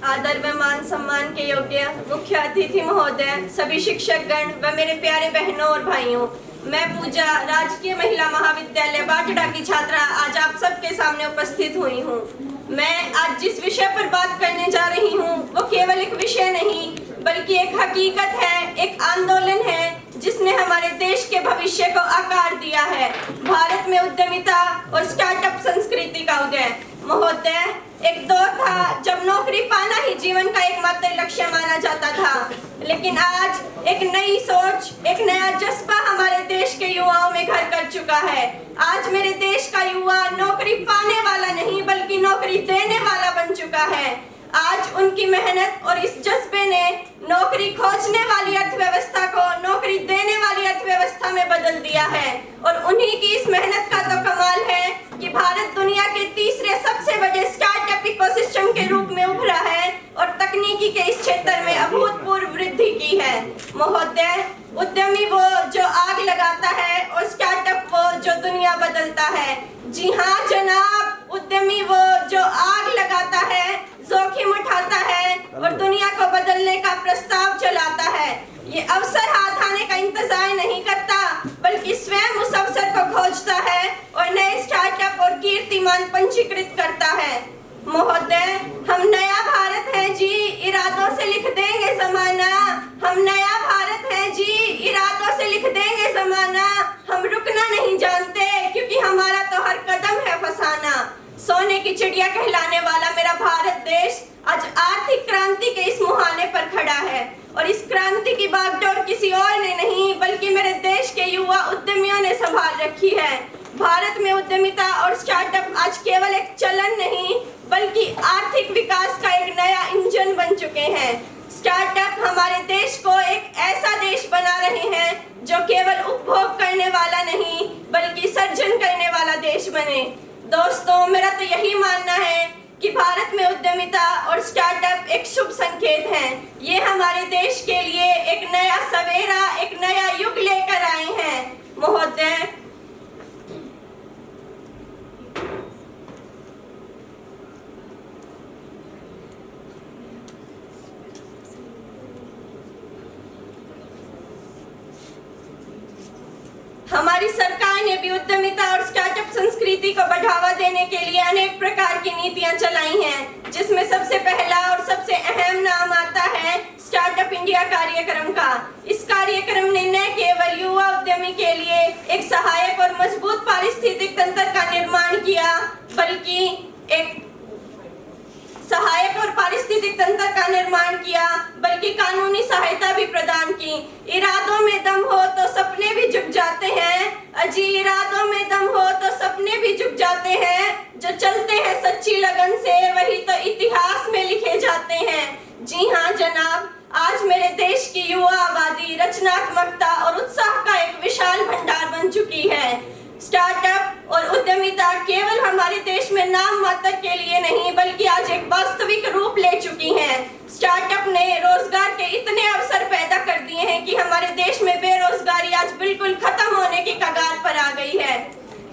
आदर व मान सम्मान के योग्य मुख्य अतिथि महोदय, सभी शिक्षक गण व मेरे प्यारे बहनों और भाइयों, मैं पूजा राजकीय महिला महाविद्यालय बाटड़ा की छात्रा आज आप सबके सामने उपस्थित हुई हूँ। मैं आज जिस विषय पर बात करने जा रही हूँ वो केवल एक विषय नहीं बल्कि एक हकीकत है, एक आंदोलन है जिसने हमारे देश के भविष्य को आकार दिया है। भारत में उद्यमिता और स्टार्टअप संस्कृति का उदय। महोदय, एक दौर था जब नौकरी पाना ही जीवन का एकमात्र लक्ष्य माना जाता था, लेकिन आज एक नई सोच, एक नया जज्बा हमारे देश के युवाओं में घर कर चुका है। आज मेरे देश का युवा नौकरी पाने वाला नहीं बल्कि नौकरी देने वाला बन चुका है। आज उनकी मेहनत और इस जज्बे ने नौकरी खोजने वाली अर्थव्यवस्था को नौकरी देने वाली अर्थव्यवस्था में बदल दिया है, और उन्हीं की इस मेहनत का तो कमाल है कि भारत दुनिया के तीसरे सबसे बड़े स्टार्टअप इकोसिस्टम के रूप में उभरा है और तकनीकी के इस क्षेत्र में अभूतपूर्व वृद्धि की है। महोदय, उद्यमी वो जो आग लगाता है और स्टार्टअप वो जो दुनिया बदलता है। जी हाँ जनाब, उद्यमी वो जो आग लगाता है, जोखिम उठाता है और दुनिया को बदलने का प्रस्ताव चलाता है। ये अवसर हाथ आने का इंतजार नहीं करता बल्कि स्वयं उस अवसर को खोजता है और नए स्टार्टअप और कीर्तिमान पंजीकृत करता है। महोदय, हम नया भारत है जी, इरादों से लिख देंगे जमाना। हम नया भारत है जी, इरादों से लिख देंगे जमाना। हम रुकना नहीं जानते क्योंकि हमारा तो हर कदम है फसाना। सोने की चिड़िया कहलाने वाला मेरा भारत देश आज आर्थिक क्रांति के इस मुहाने पर खड़ा है, और इस क्रांति की बागडोर किसी और ने नहीं बल्कि मेरे देश के युवा उद्यमियों ने संभाल रखी है। भारत में उद्यमिता और स्टार्टअप आज केवल एक चलन नहीं बल्कि आर्थिक विकास का एक नया इंजन बन चुके हैं। स्टार्टअप हमारे देश को एक ऐसा देश बना रहे हैं जो केवल उपभोग करने वाला नहीं बल्कि सर्जन करने वाला देश बने। दोस्तों, मेरा तो यही मानना है कि भारत में उद्यमिता और स्टार्टअप एक शुभ संकेत है। ये हमारे देश के लिए एक नया सवेरा, एक नया युग लेकर आए हैं। महोदय, हमारी सरकार ने भी उद्यमिता और स्टार्टअप संस्कृति को बढ़ावा देने के लिए अनेक प्रकार की नीतियां चलाई हैं, जिसमें सबसे पहला और सबसे अहम नाम आता है स्टार्टअप इंडिया कार्यक्रम का। इस कार्यक्रम ने न केवल युवा उद्यमी के लिए एक सहायक और मजबूत पारिस्थितिक तंत्र का निर्माण किया बल्कि कानूनी सहायता भी प्रदान की। इरादों में दम हो तो सपने भी झुक जाते हैं। अजी, इरादों में दम हो तो सपने भी झुक जाते हैं। जो चलते हैं सच्ची लगन से वही तो इतिहास में लिखे जाते हैं। जी हाँ जनाब, आज मेरे देश की युवा आबादी रचनात्मकता और उत्साह का एक विशाल भंडार बन चुकी है। स्टार्टअप और उद्यमिता केवल हमारे देश में नाम मात्र के लिए नहीं बल्कि आज एक वास्तविक रूप ले चुकी हैं। स्टार्टअप ने रोजगार के इतने अवसर पैदा कर दिए हैं कि हमारे देश में बेरोजगारी आज बिल्कुल खत्म होने की कगार पर आ गई है।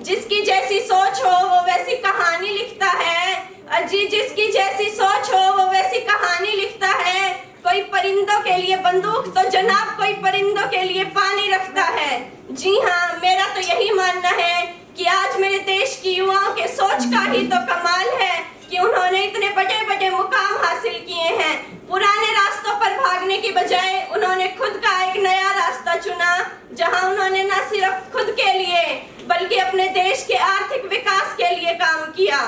जिसकी जैसी सोच हो वो वैसी कहानी लिखता है। अजी, जिसकी जैसी सोच हो वो वैसी कहानी लिखता है। कोई परिंदों के लिए बंदूक तो जनाब कोई परिंदों के लिए पानी रखता है। जी हाँ, मेरा तो यही मानना है कि आज मेरे देश की युवाओं के सोच का ही तो कमाल है कि उन्होंने इतने बड़े बड़े मुकाम हासिल किए हैं। पुराने रास्तों पर भागने की बजाय उन्होंने खुद का एक नया रास्ता चुना, जहां उन्होंने न सिर्फ खुद के लिए बल्कि अपने देश के आर्थिक विकास के लिए काम किया।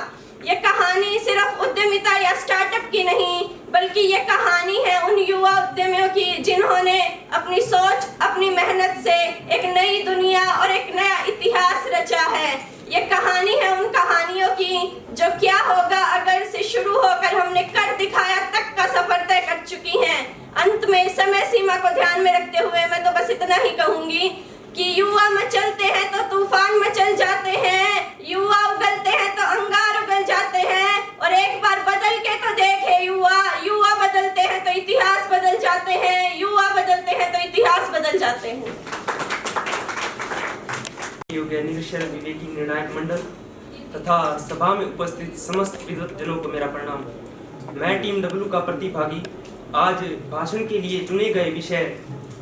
ये कहानी सिर्फ उद्यमिता या स्टार्टअप की नहीं बल्कि ये कहानी है उन युवा उद्यमियों की जिन्होंने अपनी सोच, अपनी मेहनत से एक नई दुनिया और एक नया इतिहास रचा है। ये कहानी है उन कहानियों की जो क्या होगा अगर से शुरू होकर हमने कर दिखाया तक का सफर तय कर चुकी हैं। अंत में समय सीमा को ध्यान में रखते हुए मैं तो बस इतना ही कहूंगी कि युवा मचलते हैं तो तूफान मचल जाते हैं, युवा उगलते हैं तो अंगार उगल जाते हैं, और एक बार बदल के तो देखे युवा बदलते हैं तो इतिहास बदल जाते हैं, युवा बदलते हैं तो इतिहास बदल जाते हैं। योग्य निरीक्षण विवेकी निर्णायक मंडल तथा सभा में उपस्थित समस्त विद्वत्जनों को मेरा प्रणाम। मैं टीम डब्ल्यू का प्रतिभागी आज भाषण के लिए चुने गए विषय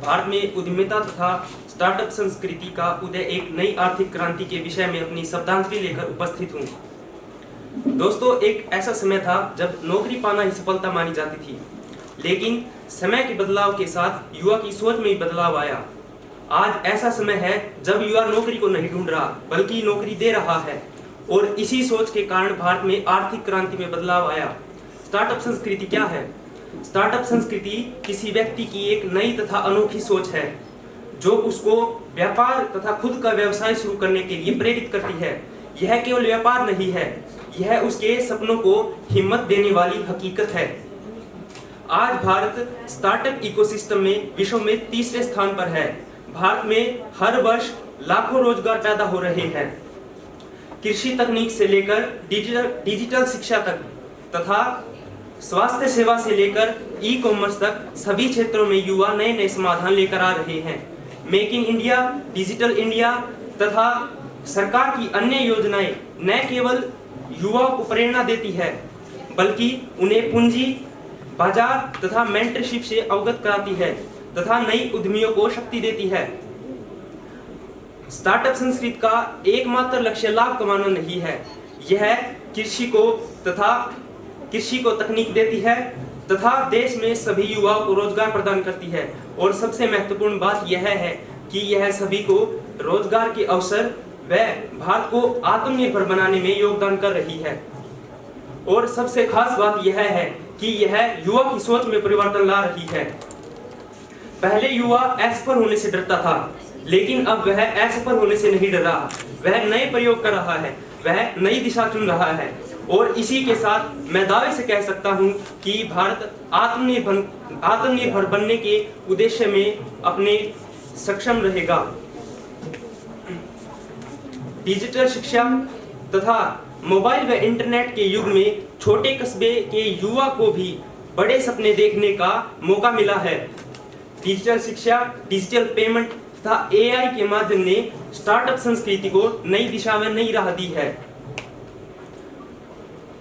भारत में उद्यमिता तथा स्टार्टअप संस्कृति का उदय एक नई आर्थिक क्रांति के विषय में अपनी शब्दांजलि लेकर उपस्थित हूँ। दोस्तों, एक ऐसा समय था जब नौकरी पाना ही सफलता मानी जाती थी, लेकिन समय के बदलाव के साथ युवा की सोच में भी बदलाव आया। आज ऐसा समय है जब युवा नौकरी को नहीं ढूंढ रहा बल्कि नौकरी दे रहा है, और इसी सोच के कारण भारत में आर्थिक क्रांति में बदलाव आया। स्टार्टअप संस्कृति क्या है? स्टार्टअप संस्कृति किसी व्यक्ति की एक नई तथा अनोखी सोच है जो उसको व्यापार तथा खुद का व्यवसाय शुरू करने के लिए प्रेरित करती है। यह केवल व्यापार नहीं है, यह उसके सपनों को हिम्मत देने वाली हकीकत है। आज भारत स्टार्टअप इकोसिस्टम में विश्व में तीसरे स्थान पर है। भारत में हर वर्ष लाखों रोजगार पैदा हो रहे हैं। कृषि तकनीक से लेकर डिजिटल शिक्षा तक तथा स्वास्थ्य सेवा से लेकर ई कॉमर्स तक सभी क्षेत्रों में युवा नए नए समाधान लेकर आ रहे हैं। Make in India, digital India तथा सरकार की अन्य योजनाएं न केवल युवाओं को प्रेरणा देती है बल्कि उन्हें पूंजी बाजार तथा मेंटरशिप से अवगत कराती है तथा नई उद्यमियों को शक्ति देती है। स्टार्टअप संस्कृति का एकमात्र लक्ष्य लाभ कमाना नहीं है, यह कृषि को तकनीक देती है तथा देश में सभी युवाओं को रोजगार प्रदान करती है। और सबसे महत्वपूर्ण बात यह है कि यह सभी को रोजगार के अवसर व भारत को आत्मनिर्भर बनाने में योगदान कर रही है। और सबसे खास बात यह है कि यह युवा की सोच में परिवर्तन ला रही है। पहले युवा असफल होने से डरता था, लेकिन अब वह असफल होने से नहीं डर रहा। वह नए प्रयोग कर रहा है, वह नई दिशा चुन रहा है। और इसी के साथ मैं दावे से कह सकता हूं कि भारत आत्मनिर्भर बनने के उद्देश्य में अपने सक्षम रहेगा। डिजिटल शिक्षा तथा मोबाइल व इंटरनेट के युग में छोटे कस्बे के युवा को भी बड़े सपने देखने का मौका मिला है। डिजिटल शिक्षा, डिजिटल पेमेंट तथा एआई के माध्यम ने स्टार्टअप संस्कृति को नई दिशा में नई राह दी है।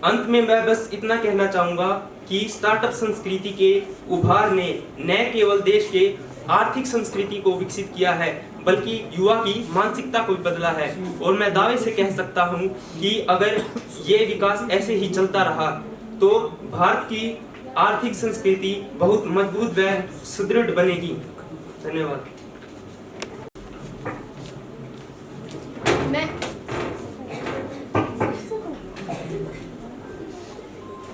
अंत में मैं बस इतना कहना चाहूंगा कि स्टार्टअप संस्कृति के उभार ने न केवल देश के आर्थिक संस्कृति को विकसित किया है बल्कि युवा की मानसिकता को भी बदला है। और मैं दावे से कह सकता हूं कि अगर ये विकास ऐसे ही चलता रहा तो भारत की आर्थिक संस्कृति बहुत मजबूत व सुदृढ़ बनेगी। धन्यवाद।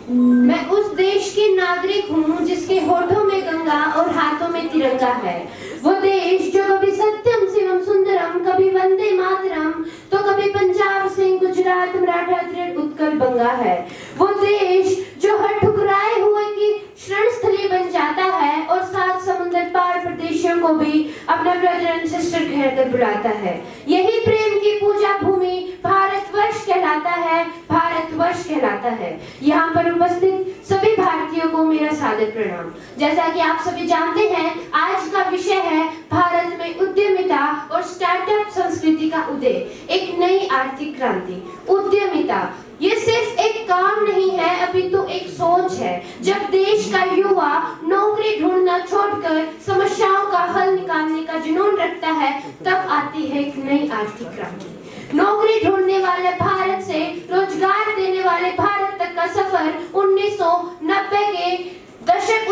मैं उस देश के नागरिक हूँ जिसके होठों में गंगा और हाथों में तिरंगा है। वो देश जो कभी सत्यम शिवम सुंदरम, कभी वंदे मातरम, तो कभी पंजाब सिंह, गुजरात, मराठा, दृढ़, उत्कल, बंगा है। वो देश जो हर ठुकराए हुए की शरण स्थली बन जाता है और 7 समुद्र पार प्रदेशों को भी अपना ब्रदर एंड सिस्टर कहकर बुलाता है। यही प्रेम की पूजा भूमि भारतवर्ष कहलाता है, भारतवर्ष कहलाता है। यहाँ पर उपस्थित सभी भारतीयों को मेरा सादर प्रणाम। जैसा कि आप सभी जानते हैं, आज का विषय है भारत में उद्यमिता और स्टार्टअप संस्कृति का उदय, एक नई आर्थिक क्रांति। उद्यमिता ये सिर्फ एक काम नहीं है, अभी तो एक सोच है। जब देश का युवा नौकरी ढूंढना छोड़कर समस्याओं का हल निकालने का जुनून रखता है, तब आती है एक नई आर्थिक क्रांति। नौकरी ढूंढने वाले भारत से रोजगार देने वाले भारत तक का सफर 1990 के दशक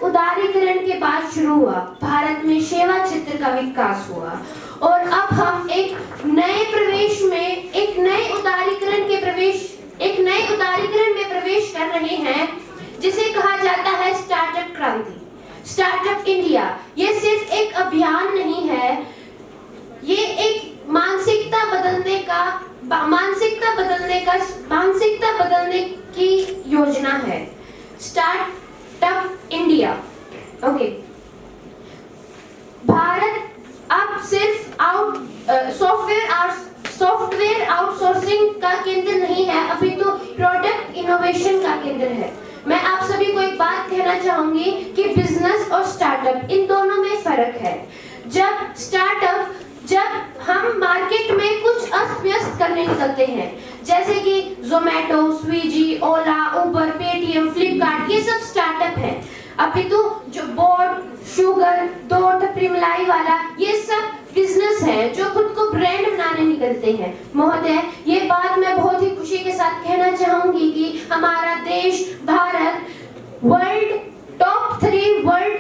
उदारीकरण के बाद शुरू हुआ। भारत में सेवा क्षेत्र का विकास हुआ और अब हम एक नए उदारीकरण में प्रवेश कर रहे हैं, जिसे कहा जाता है स्टार्टअप क्रांति, स्टार्टअप इंडिया। ये सिर्फ एक अभियान नहीं है, ये एक मानसिकता बदलने की योजना है। Startup India. ओके, भारत अब सिर्फ सॉफ्टवेयर आउटसोर्सिंग का केंद्र नहीं है, अभी तो प्रोडक्ट इनोवेशन का केंद्र है। मैं आप सभी को एक बात कहना चाहूंगी कि बिजनेस और स्टार्टअप इन दोनों में फर्क है। जब हम मार्केट में करने निकलते हैं, जैसे कि जोमेटो, स्विगी, ओला, उबर, पेटीएम, फ्लिपकार्ट, ये सब स्टार्टअप है। अपितु जो बोर्ड, शुगर, डोट, प्रिमलाई वाला, ये सब बिजनेस है जो खुद को ब्रांड बनाने निकलते हैं। महोदय, ये बात मैं बहुत ही खुशी के साथ कहना चाहूंगी कि हमारा देश Bharat world top 3 world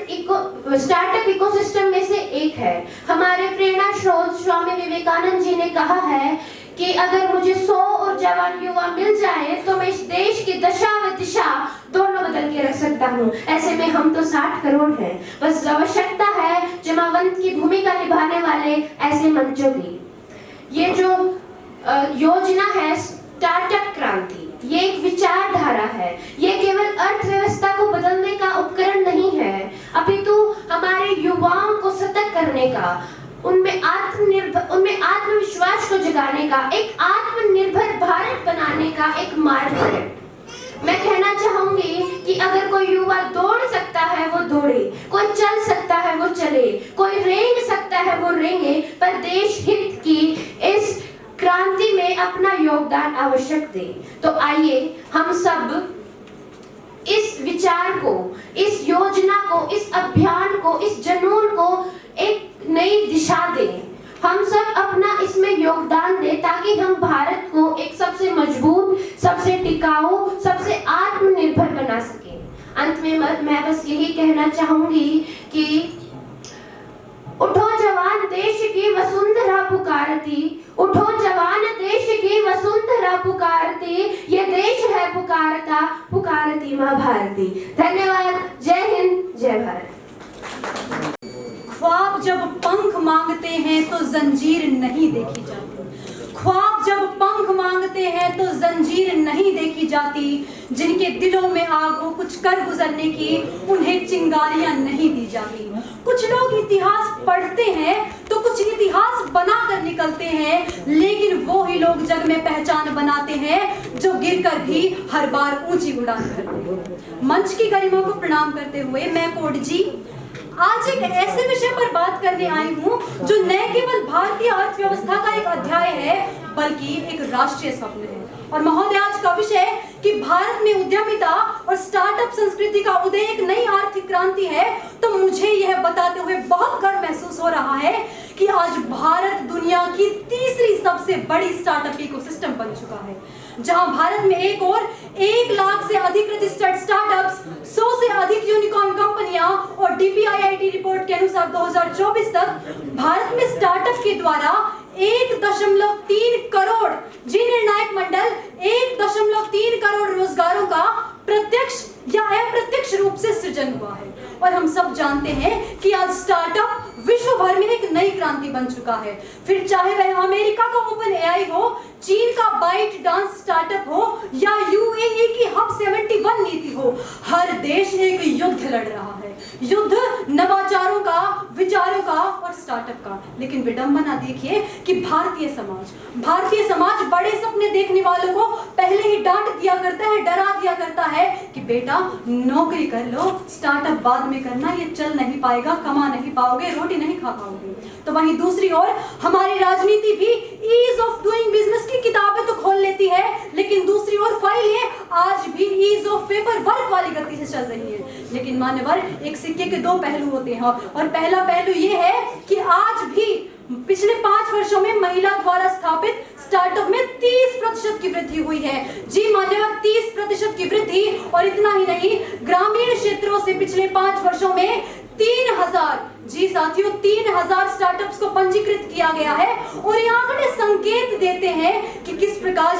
startup ecosystem में से एक है। हमारे प्रेरणा स्रोत स्वामी विवेकानंद जी ने कहा है कि अगर मुझे 100 और जवान युवा मिल जाए तो मैं इस देश की दशा व दिशा दोनों बदल के रख सकता हूँ। ऐसे में हम तो 60 करोड़ हैं, बस आवश्यकता है जमावंत की भूमिका निभाने वाले ऐसे मंचों की। ये जो योजना है स्टार्टअप क्रांति, ये एक विचारधारा है। ये केवल अर्थव्यवस्था को बदलने का उपकरण नहीं है, अपितु हमारे युवाओं को सतर्क करने का, उनमें आत्मविश्वास को जगाने का, एक आत्मनिर्भर भारत बनाने का एक मार्ग है। मैं कहना चाहूंगी कि अगर कोई युवा दौड़ सकता है वो दौड़े, कोई चल सकता है वो चले, कोई रेंग सकता है वो रेंगे, पर देश हित की इस क्रांति में अपना योगदान आवश्यक दे। तो आइए हम सब इस विचार को, इस योजना को, इस अभियान को, इस जुनून को एक नई दिशा दें। हम सब अपना इसमें योगदान दें ताकि हम भारत को एक सबसे मजबूत, सबसे टिकाऊ, सबसे आत्मनिर्भर बना सकें। अंत में मैं बस यही कहना चाहूंगी कि उठो जवान देश की वसुंधरा पुकारती, उठो जवान देश की वसुंधरा पुकारती, ये देश है पुकारता, पुकारती माँ भारती। धन्यवाद। जय हिंद, जय भारत। ख्वाब जब पंख मांगते हैं तो जंजीर नहीं देखी जाती, ख्वाब जब पंख मांगते हैं तो जंजीर नहीं देखी जाती। जिनके दिलों में आग हो कुछ कर गुजरने की, उन्हें चिंगारियां नहीं दी जाती। कुछ लोग इतिहास पढ़ते हैं तो कुछ इतिहास बना कर निकलते हैं, लेकिन वो ही लोग जग में पहचान बनाते हैं जो गिरकर भी हर बार ऊंची उड़ान भरते हैं। मंच की गरिमा को प्रणाम करते हुए मैं कोड जी आज एक ऐसे विषय पर बात करने आई हूँ जो न केवल भारतीय अर्थव्यवस्था का एक अध्याय है बल्कि एक राष्ट्रीय स्वप्न है। और महोदय, आज का विषय कि भारत में उद्यमिता और स्टार्टअप संस्कृति का उदय एक नई आर्थिक क्रांति है, तो मुझे यह बताते हुए बहुत गर्व महसूस हो रहा है कि आज भारत दुनिया की तीसरी सबसे बड़ी स्टार्टअप इकोसिस्टम बन चुका है, जहां भारत में एक और 1 लाख से अधिक रजिस्टर्ड स्टार्टअप्स, 100 से अधिक यूनिकॉर्न कंपनियां और DPIIT रिपोर्ट के अनुसार 2024 तक भारत में स्टार्टअप के द्वारा 1.3 करोड़, जी निर्णायक मंडल, 1.3 करोड़ रोजगारों का प्रत्यक्ष या अप्रत्यक्ष रूप से सृजन हुआ है। और हम सब जानते हैं कि आज स्टार्टअप विश्व भर में एक नई क्रांति बन चुका है। फिर चाहे वह अमेरिका का OpenAI हो, चीन का बाइट डांस स्टार्टअप हो या UAE की हब 71 नीति हो, हर देश एक युद्ध लड़ रहा है, युद्ध नवाचारों का, विचारों का और स्टार्टअप का। लेकिन विडंबना देखिए कि भारतीय समाज बड़े सपने देखने वालों को पहले ही डांट दिया करता है, डरा दिया करता है कि बेटा नौकरी कर लो, स्टार्टअप बाद में करना, ये चल नहीं पाएगा, कमा नहीं पाओगे, रोटी नहीं खा पाओगे। तो वहीं दूसरी ओर हमारी राजनीति भी ईज ऑफ डूइंग बिजनेस की किताबें तो खोल लेती है, लेकिन दूसरी ओर फाइलें आज भी ईज ऑफ पेपर वर्क वाली गति से चल रही है। लेकिन मान्यवर, एक सिक्के के 2 पहलू होते हैं और पहला पहलू ये है कि आज भी पिछले 5 वर्षों में महिला द्वारा स्थापित स्टार्टअप में 30% की वृद्धि हुई है। जी मान्यवर, 30% की वृद्धि। और इतना ही नहीं, ग्रामीण क्षेत्रों से पिछले 5 वर्षों में 3000, जी साथियों, 3000 स्टार्टअप्स को पंजीकृत किया गया है। और ये आंकड़े संकेत देते हैं कि किस प्रकार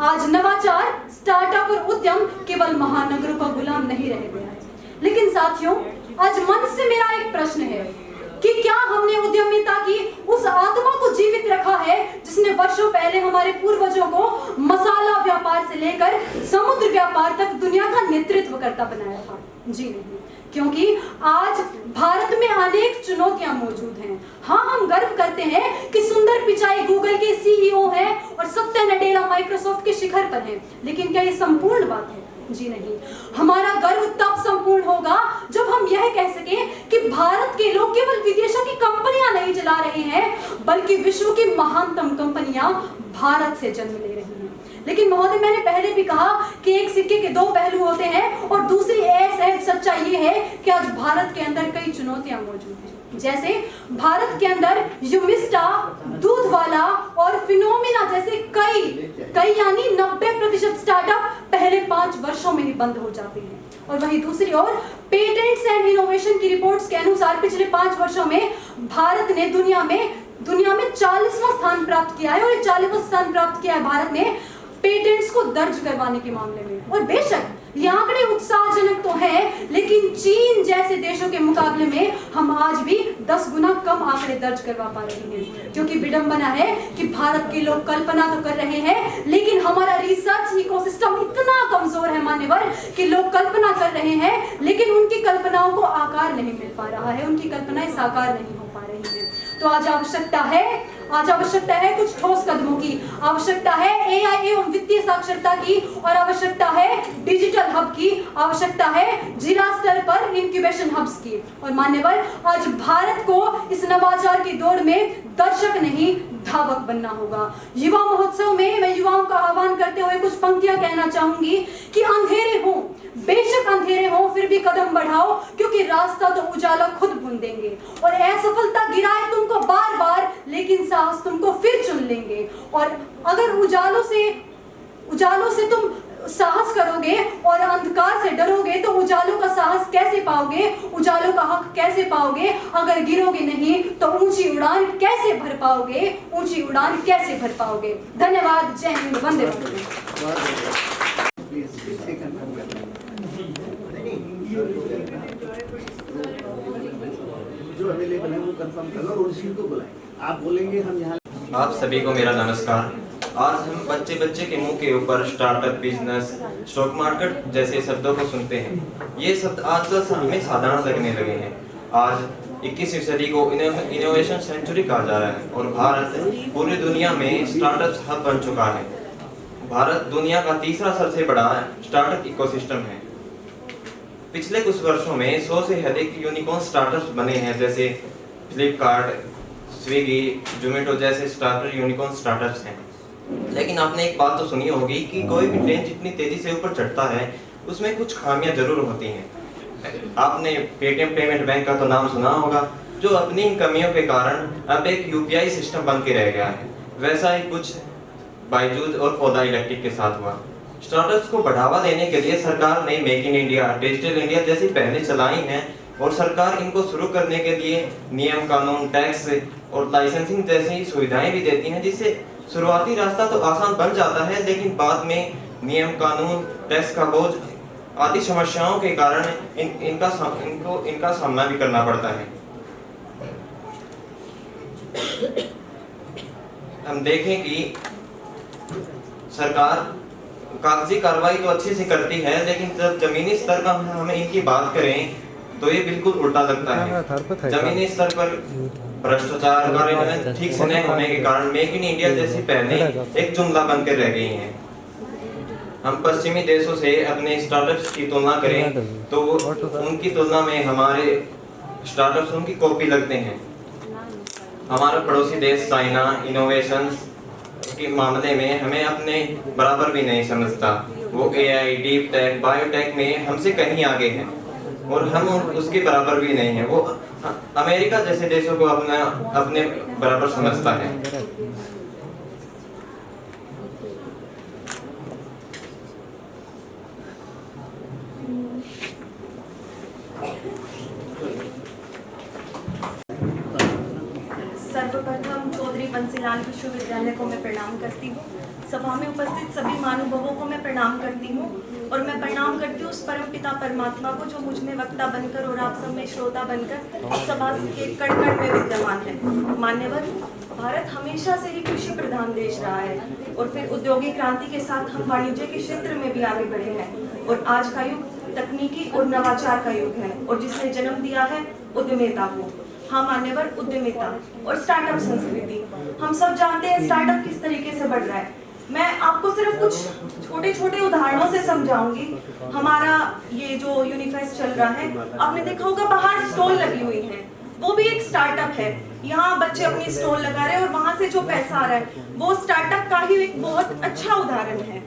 आज नवाचार, स्टार्टअप और उद्यम केवल महानगरों का गुलाम नहीं रह गया है। लेकिन साथियों, आज मन से मेरा एक प्रश्न है कि क्या हमने उद्यमिता की उस आत्मा को जीवित रखा है जिसने वर्षों पहले हमारे पूर्वजों को मसाला व्यापार से लेकर समुद्र व्यापार तक दुनिया का नेतृत्व करता बनाया था? जी नहीं, क्योंकि आज भारत में अनेक चुनौतियां मौजूद हैं। हाँ, हम गर्व करते हैं कि सुंदर पिचाई गूगल के CEO हैं और सत्या नडेला माइक्रोसॉफ्ट के शिखर पर हैं, लेकिन क्या ये संपूर्ण बात है? जी नहीं। हमारा गर्व तब संपूर्ण होगा जब हम यह कह सकें कि भारत के लोग केवल विदेशों की कंपनियां नहीं चला रहे हैं, बल्कि विश्व की महानतम कंपनियां भारत से जन्म ले रही हैं। लेकिन महोदय, मैंने पहले भी कहा कि एक सिक्के के दो पहलू होते हैं, और दूसरी ऐसी सच्चाई ये है कि आज भारत के अंदर कई चुनौतियां मौजूद हैं। जैसे भारत के अंदर यूमिस्टा, दूध वाला और फिनोमिना जैसे कई यानी 90% स्टार्टअप पहले 5 वर्षों में ही बंद हो जाते हैं। और वहीं दूसरी ओर पेटेंट्स एंड इनोवेशन की रिपोर्ट्स के अनुसार पिछले 5 वर्षों में भारत ने दुनिया में 40वां स्थान प्राप्त किया है। और ये 40वां स्थान प्राप्त किया है भारत ने पेटेंट्स को दर्ज करवाने के मामले में। और बेशक ये आंकड़े उत्साहजनक तो हैं, लेकिन चीन जैसे देशों के मुकाबले में हम आज भी 10 गुना कम आंकड़े दर्ज करवा पा रहे हैं। क्योंकि विडंबना है कि भारत के लोग कल्पना तो कर रहे हैं, लेकिन हमारा रिसर्च इकोसिस्टम इतना कमजोर है मान्यवर कि लोग कल्पना कर रहे हैं, लेकिन उनकी कल्पनाओं को आकार नहीं मिल पा रहा है, उनकी कल्पनाएं साकार नहीं हो पा रही है। तो आज आवश्यकता है कुछ ठोस कदमों की, आवश्यकता है एआई एवं वित्तीय साक्षरता की, और आवश्यकता है डिजिटल हब की, आवश्यकता है जिला स्तर पर इंक्यूबेशन हब्स की। और मान्यवर, आज भारत को इस नवाचार की दौड़ में दर्शक नहीं धावक बनना होगा। युवा महोत्सव में मैं युवाओं का आह्वान करते हुए कुछ पंक्तियां कहना चाहूंगी कि अंधेरे हो, बेशक अंधेरे हो, फिर भी कदम बढ़ाओ, क्योंकि रास्ता तो उजाला खुद बुंदेंगे। और असफलता गिराए तुमको बार बार, लेकिन साहस तुमको फिर चुन लेंगे। और अगर उजालों से तुम साहस करोगे और अंधकार से डरोगे, तो उजालों का साहस कैसे पाओगे, उजालों का हक कैसे पाओगे? अगर गिरोगे नहीं तो ऊंची उड़ान कैसे भर पाओगे, ऊंची उड़ान कैसे भर पाओगे? धन्यवाद। जय हिंद, वंदे मातरम। जो अवेलेबल है वो कंफर्म करो और उसी को बुलाएं। आप बोलेंगे, हम यहाँ। आप सभी को मेरा नमस्कार। आज हम बच्चे के मुंह के ऊपर स्टार्टअप, बिजनेस, स्टॉक मार्केट जैसे शब्दों को सुनते हैं। ये शब्द आजकल हमें साधारण लगने लगे हैं। आज 21वीं सदी को इनोवेशन सेंचुरी कहा जा रहा है और भारत पूरी दुनिया में स्टार्टअप हब बन चुका है। भारत दुनिया का तीसरा सबसे बड़ा स्टार्टअप इकोसिस्टम है। पिछले कुछ वर्षों में 100 से अधिक यूनिकॉर्न स्टार्टअप्स बने हैं, जैसे फ्लिपकार्ट, स्विगी, जोमेटो जैसे स्टार्टअप यूनिकॉर्न स्टार्टअप्स हैं। लेकिन आपने एक बात तो सुनी होगी कि कोई भी ट्रेन जितनी तेजी से ऊपर चढ़ता है उसमें कुछ खामियां जरूर होती हैं। आपने पेटीएम पेमेंट बैंक का तो नाम सुना होगा, जो अपनी कमियों के कारण अब एक यूपीआई सिस्टम बन के रह गया है। वैसा ही कुछ बायजूस और पौधा इलेक्ट्रिक के साथ हुआ। स्टार्टअप्स को बढ़ावा देने के लिए सरकार ने make in India, digital India जैसी पहलें चलाई हैं और सरकार इनको शुरू करने के लिए नियम कानून, टैक्स और लाइसेंसिंग जैसी सुविधाएं भी देती हैं, जिससे शुरुआती रास्ता तो आसान बन जाता है, लेकिन बाद में नियम कानून, टैक्स का बोझ आदि समस्याओं के कारण इनका सामना भी करना पड़ता है। हम देखें कि सरकार कागजी कार्रवाई तो अच्छे से करती है, लेकिन जब जमीनी स्तर पर हमें इनकी बात करें तो ये बिल्कुल उल्टा लगता है। जमीनी स्तर पर भ्रष्टाचार और ठीक से नहीं होने के कारण मेक इन इंडिया जैसी पहलें एक जुमला बनकर रह गई हैं। हम पश्चिमी देशों से अपने स्टार्टअप्स की तुलना करें तो उनकी तुलना में हमारे स्टार्टअप्स उनकी कॉपी लगते हैं। हमारा पड़ोसी देश चाइना इनोवेशन के मामले में हमें अपने बराबर भी नहीं समझता। वो एआई, डीप टेक, बायोटेक में हमसे कहीं आगे हैं और हम उसके बराबर भी नहीं है। वो अमेरिका जैसे देशों को अपने बराबर समझता है। सर्वप्रथम चौधरी बंसीलाल विश्वविद्यालय को मैं प्रणाम करती हूँ। सभा में उपस्थित सभी महानुभावों को मैं प्रणाम करती हूँ और मैं प्रणाम करती हूँ उस परमपिता परमात्मा को जो मुझ में वक्ता बनकर और आप सब में श्रोता बनकर सभा के कण कण में विद्यमान है। मान्यवर, भारत हमेशा से ही कृषि प्रधान देश रहा है और फिर औद्योगिक क्रांति के साथ हम वाणिज्य के क्षेत्र में भी आगे बढ़े हैं और आज का युग तकनीकी और नवाचार का युग है और जिसने जन्म दिया है उद्यमिता को। हाँ मान्यवर, उद्यमिता और स्टार्टअप संस्कृति, हम सब जानते हैं स्टार्टअप किस तरीके से बढ़ रहा है। मैं आपको सिर्फ कुछ छोटे छोटे उदाहरणों से समझाऊंगी। हमारा ये जो यूनिफेस्ट चल रहा है, आपने देखा होगा बाहर स्टॉल लगी हुई है, वो भी एक स्टार्टअप है। यहाँ बच्चे अपनी स्टॉल लगा रहे हैं और वहाँ से जो पैसा आ रहा है वो स्टार्टअप का ही एक बहुत अच्छा उदाहरण है।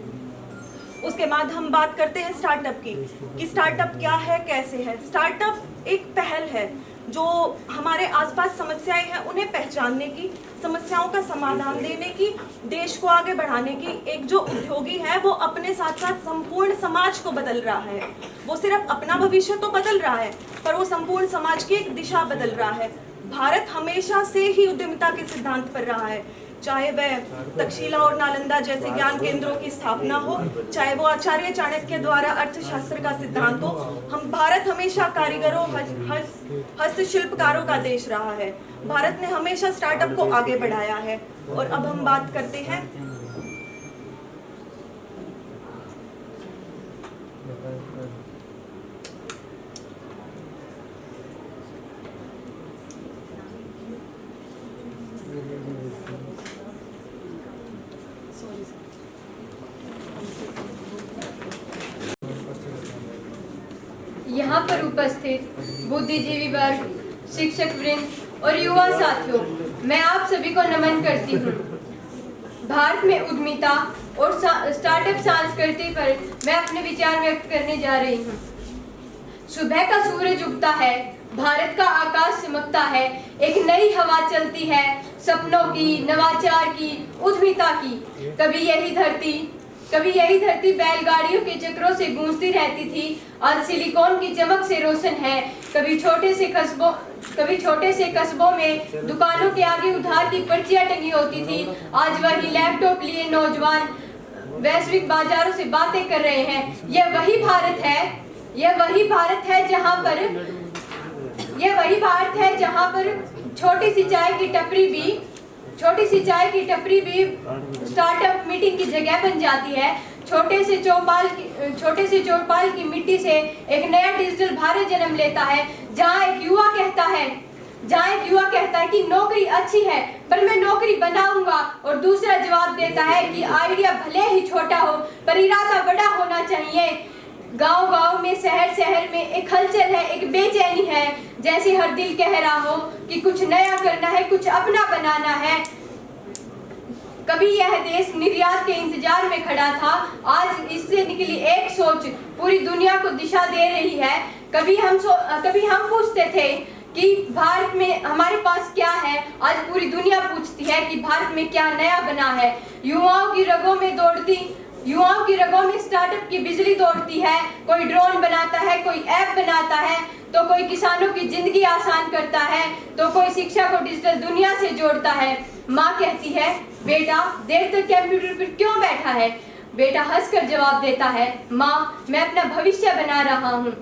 उसके बाद हम बात करते हैं स्टार्टअप की, कि स्टार्टअप क्या है, कैसे है। स्टार्टअप एक पहल है जो हमारे आसपास समस्याएं हैं उन्हें पहचानने की, समस्याओं का समाधान देने की, देश को आगे बढ़ाने की। एक जो उद्योगी है वो अपने साथ साथ संपूर्ण समाज को बदल रहा है। वो सिर्फ अपना भविष्य तो बदल रहा है पर वो संपूर्ण समाज की एक दिशा बदल रहा है। भारत हमेशा से ही उद्यमिता के सिद्धांत पर रहा है, चाहे वह तक्षशिला और नालंदा जैसे ज्ञान केंद्रों की स्थापना हो, चाहे वो आचार्य चाणक्य द्वारा अर्थशास्त्र का सिद्धांत हो। हम भारत हमेशा कारीगरों, हस्तशिल्पकारों का देश रहा है। भारत ने हमेशा स्टार्टअप को आगे बढ़ाया है। और अब हम बात करते हैं यहाँ पर उपस्थित बुद्धिजीवी वर्ग, शिक्षक वृंद और युवा साथियों, मैं आप सभी को नमन करती हूँ। भारत में उद्यमिता और स्टार्टअप संस्कृति पर मैं अपने विचार व्यक्त करने जा रही हूँ। सुबह का सूरज उगता है, भारत का आकाश चमकता है, एक नई हवा चलती है, सपनों की, नवाचार की, उद्यमिता की। कभी यही धरती बैलगाड़ियों के चक्रों से गूंजती रहती थी, आज सिलिकॉन की चमक से रोशन है। कभी छोटे से कस्बों में दुकानों के आगे उधार की पर्चियां टंगी होती थी, आज वही लैपटॉप लिए नौजवान वैश्विक बाजारों से बातें कर रहे हैं। यह वही भारत है जहां पर छोटी सी चाय की टपरी भी स्टार्टअप मीटिंग की जगह बन जाती है। छोटे से चौपाल की मिट्टी से एक नया डिजिटल भारत जन्म लेता है, जहां एक युवा कहता है कि नौकरी अच्छी है पर मैं नौकरी बनाऊंगा, और दूसरा जवाब देता है कि आइडिया भले ही छोटा हो पर इरादा बड़ा होना चाहिए। गांव में, शहर में एक हलचल है, एक बेचैनी है, जैसे हर दिल कह रहा हो कि कुछ नया करना है, कुछ अपना बनाना है। कभी यह देश निर्यात के इंतजार में खड़ा था, आज इससे निकली एक सोच पूरी दुनिया को दिशा दे रही है। कभी हम पूछते थे कि भारत में हमारे पास क्या है, आज पूरी दुनिया पूछती है कि भारत में क्या नया बना है। युवाओं की रगों में स्टार्टअप की बिजली दौड़ती है। कोई ड्रोन बनाता है, कोई ऐप बनाता है, तो कोई किसानों की जिंदगी आसान करता है, तो कोई शिक्षा को डिजिटल दुनिया से जोड़ता है। माँ कहती है, बेटा देर तक कंप्यूटर पर क्यों बैठा है? बेटा हंसकर जवाब देता है, माँ मैं अपना भविष्य बना रहा हूँ।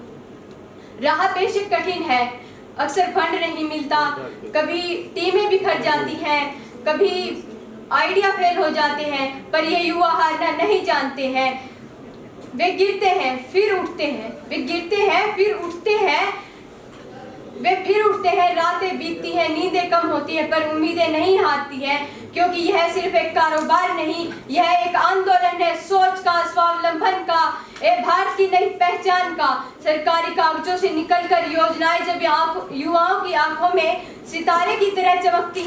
राह बेशक कठिन है, अक्सर फंड नहीं मिलता, कभी टीमें बिखर जाती हैं, कभी आइडिया फेल हो जाते हैं, पर ये युवा हारना नहीं जानते हैं। वे गिरते हैं फिर उठते हैं, रातें बीतती हैं, नींदें कम होती है, पर उम्मीदें नहीं हारती हैं, क्योंकि यह सिर्फ एक कारोबार नहीं, यह एक आंदोलन है, सोच का, स्वावलंबन का, एक भारत की नई पहचान का। सरकारी कागजों से निकलकर योजनाएं जब युवाओं की आंखों में सितारे की तरह चमकती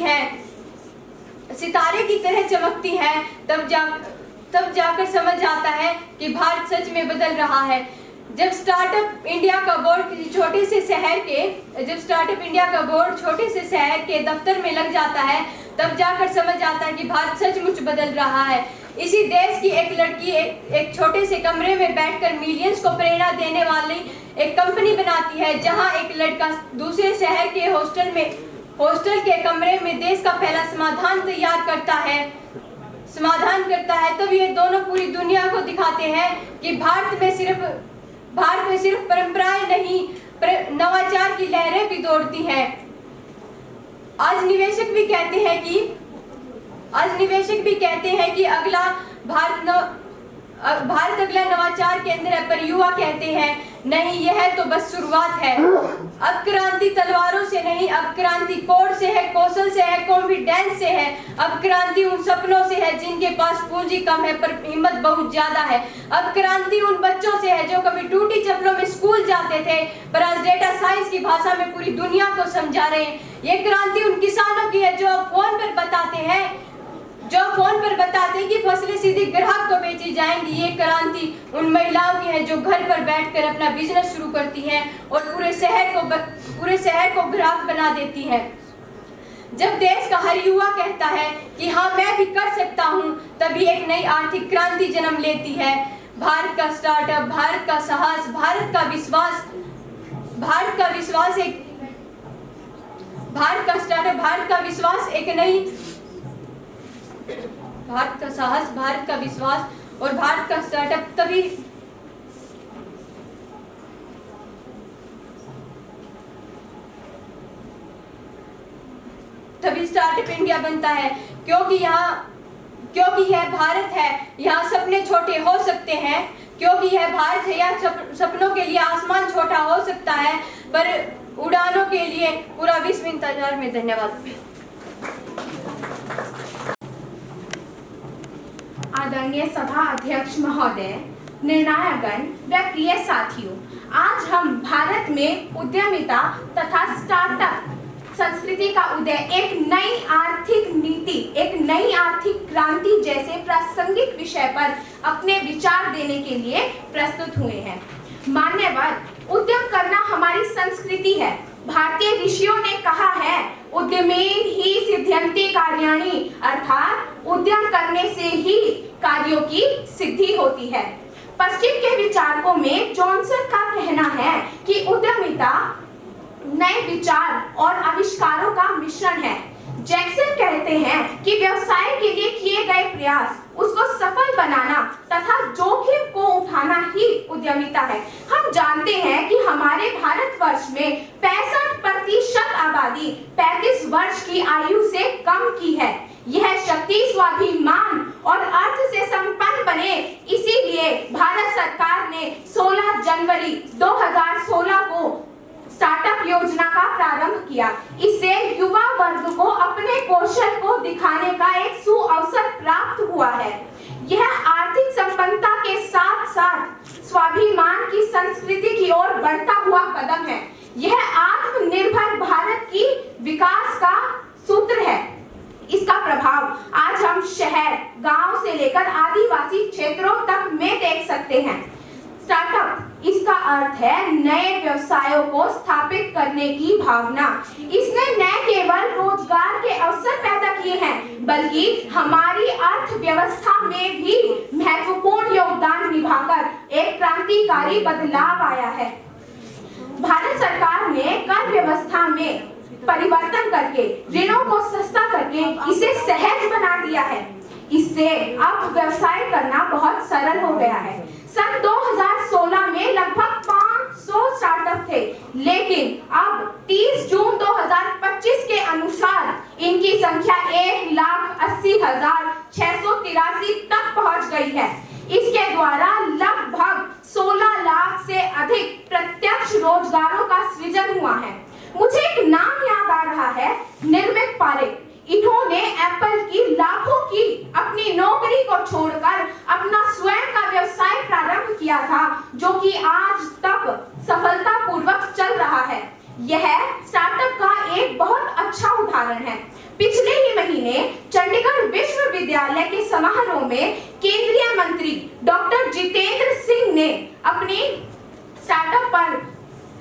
हैं, तब जाकर समझ आता है कि भारत सच में बदल रहा है। जब स्टार्टअप इंडिया का बोर्ड छोटे से शहर के दफ्तर में लग जाता है, तब जाकर समझ आता है कि भारत सचमुच बदल रहा है। इसी देश की एक लड़की एक छोटे से कमरे में बैठकर मिलियंस को प्रेरणा देने वाली एक कंपनी बनाती है, जहां एक लड़का दूसरे शहर के हॉस्टल के कमरे में देश का पहला समाधान तैयार करता है। तब ये दोनों पूरी दुनिया को दिखाते हैं कि भारत में सिर्फ परंपराएं नहीं, नवाचार की लहरें भी दौड़ती हैं। आज निवेशक भी कहते हैं कि भारत अगला नवाचार केंद्र है, पर युवा कहते हैं नहीं, यह तो बस शुरुआत है। अब क्रांति तलवारों से नहीं, अब क्रांति कोड से है, कौशल से है, कॉन्फिडेंस से है। अब क्रांति उन सपनों से है जिनके पास पूंजी कम है पर हिम्मत बहुत ज्यादा है। अब क्रांति उन बच्चों से है जो कभी टूटी चप्पलों में स्कूल जाते थे पर आज डेटा साइंस की भाषा में पूरी दुनिया को समझा रहे हैं। ये क्रांति उन किसानों की है जो अब फोन पर बताते हैं कि फसलें सीधी ग्राहक को बेची जाएंगी। ये क्रांति उन महिलाओं की है जो घर पर बैठकर अपना बिजनेस शुरू करती हैं और पूरे शहर को ग्राहक बना देती हैं। जब देश का हर युवा कहता है कि हाँ मैं भी कर सकता हूँ, तभी एक नई आर्थिक क्रांति जन्म लेती है। भारत का स्टार्टअप, भारत का साहस, भारत का विश्वास और भारत का स्टार्टअप तभी स्टार्टअप इंडिया बनता है, क्योंकि यह भारत है, यहाँ सपने छोटे हो सकते हैं। क्योंकि यह भारत है, यह सपनों के लिए आसमान छोटा हो सकता है पर उड़ानों के लिए पूरा विश्व इंतजार में। धन्यवाद। आदरणीय सभा अध्यक्ष महोदय, निर्णायकगण व प्रिय साथियों, आज हम भारत में उद्यमिता तथा स्टार्टअप संस्कृति का उदय, एक नई आर्थिक नीति, एक नई आर्थिक क्रांति जैसे प्रासंगिक विषय पर अपने विचार देने के लिए प्रस्तुत हुए हैं। मान्यवर, उद्यम करना हमारी संस्कृति है। भारतीय ऋषियों ने कहा है, उद्यमेन ही सिद्ध्यन्ति कार्याणि, अर्थात उद्यम करने से ही कार्यों की सिद्धि होती है। पश्चिम के विचारकों में जॉनसन का कहना है कि उद्यमिता नए विचार और आविष्कारों का मिश्रण है। जैक्सन कहते हैं कि व्यवसाय के लिए किए गए प्रयास, उसको सफल बनाना तथा जोखिम को उठाना ही उद्यमिता है। हम जानते हैं कि हमारे भारतवर्ष में 65% आबादी 35 वर्ष की आयु से कम की है। यह शक्ति स्वाभिमान और अर्थ से संपन्न बने, इसीलिए भारत सरकार ने 16 जनवरी 2016 को स्टार्टअप योजना का प्रारंभ किया। इससे युवा वर्ग को अपने कौशल को दिखाने का एक सुअवसर प्राप्त हुआ है। यह आर्थिक संपन्नता के साथ साथ स्वाभिमान की संस्कृति की ओर बढ़ता हुआ कदम है। यह आत्मनिर्भर भारत की विकास का सूत्र है। इसका प्रभाव आज हम शहर, गांव से लेकर आदिवासी क्षेत्रों तक में देख सकते हैं। स्टार्टअप, इसका अर्थ है नए व्यवसायों को स्थापित करने की भावना। इसने न केवल रोजगार के अवसर पैदा किए हैं, बल्कि हमारी अर्थव्यवस्था में भी महत्वपूर्ण योगदान निभाकर एक क्रांतिकारी बदलाव आया है। भारत सरकार ने कर व्यवस्था में परिवर्तन करके, ऋणों को सस्ता करके इसे सहज बना दिया है। इससे अब व्यवसाय करना बहुत सरल हो गया है। सन 2016 में लगभग 500 स्टार्टअप थे, लेकिन अब 30 जून 2025 के अनुसार इनकी संख्या 1,80,683 तक पहुंच गई है। इसके द्वारा लगभग 16 लाख से अधिक प्रत्यक्ष रोजगारों का सृजन हुआ है। मुझे एक नाम याद आ रहा है, निर्मित पारेख। इन्होंने एप्पल की लाखों की अपनी नौकरी को छोड़कर अपना स्वयं का व्यवसाय प्रारंभ किया था, जो कि आज तक सफलतापूर्वक चल रहा है। यह स्टार्टअप का एक बहुत अच्छा उदाहरण है। पिछले ही महीने चंडीगढ़ विश्वविद्यालय के समारोह में केंद्रीय मंत्री डॉक्टर जितेंद्र सिंह ने अपनी स्टार्टअप पर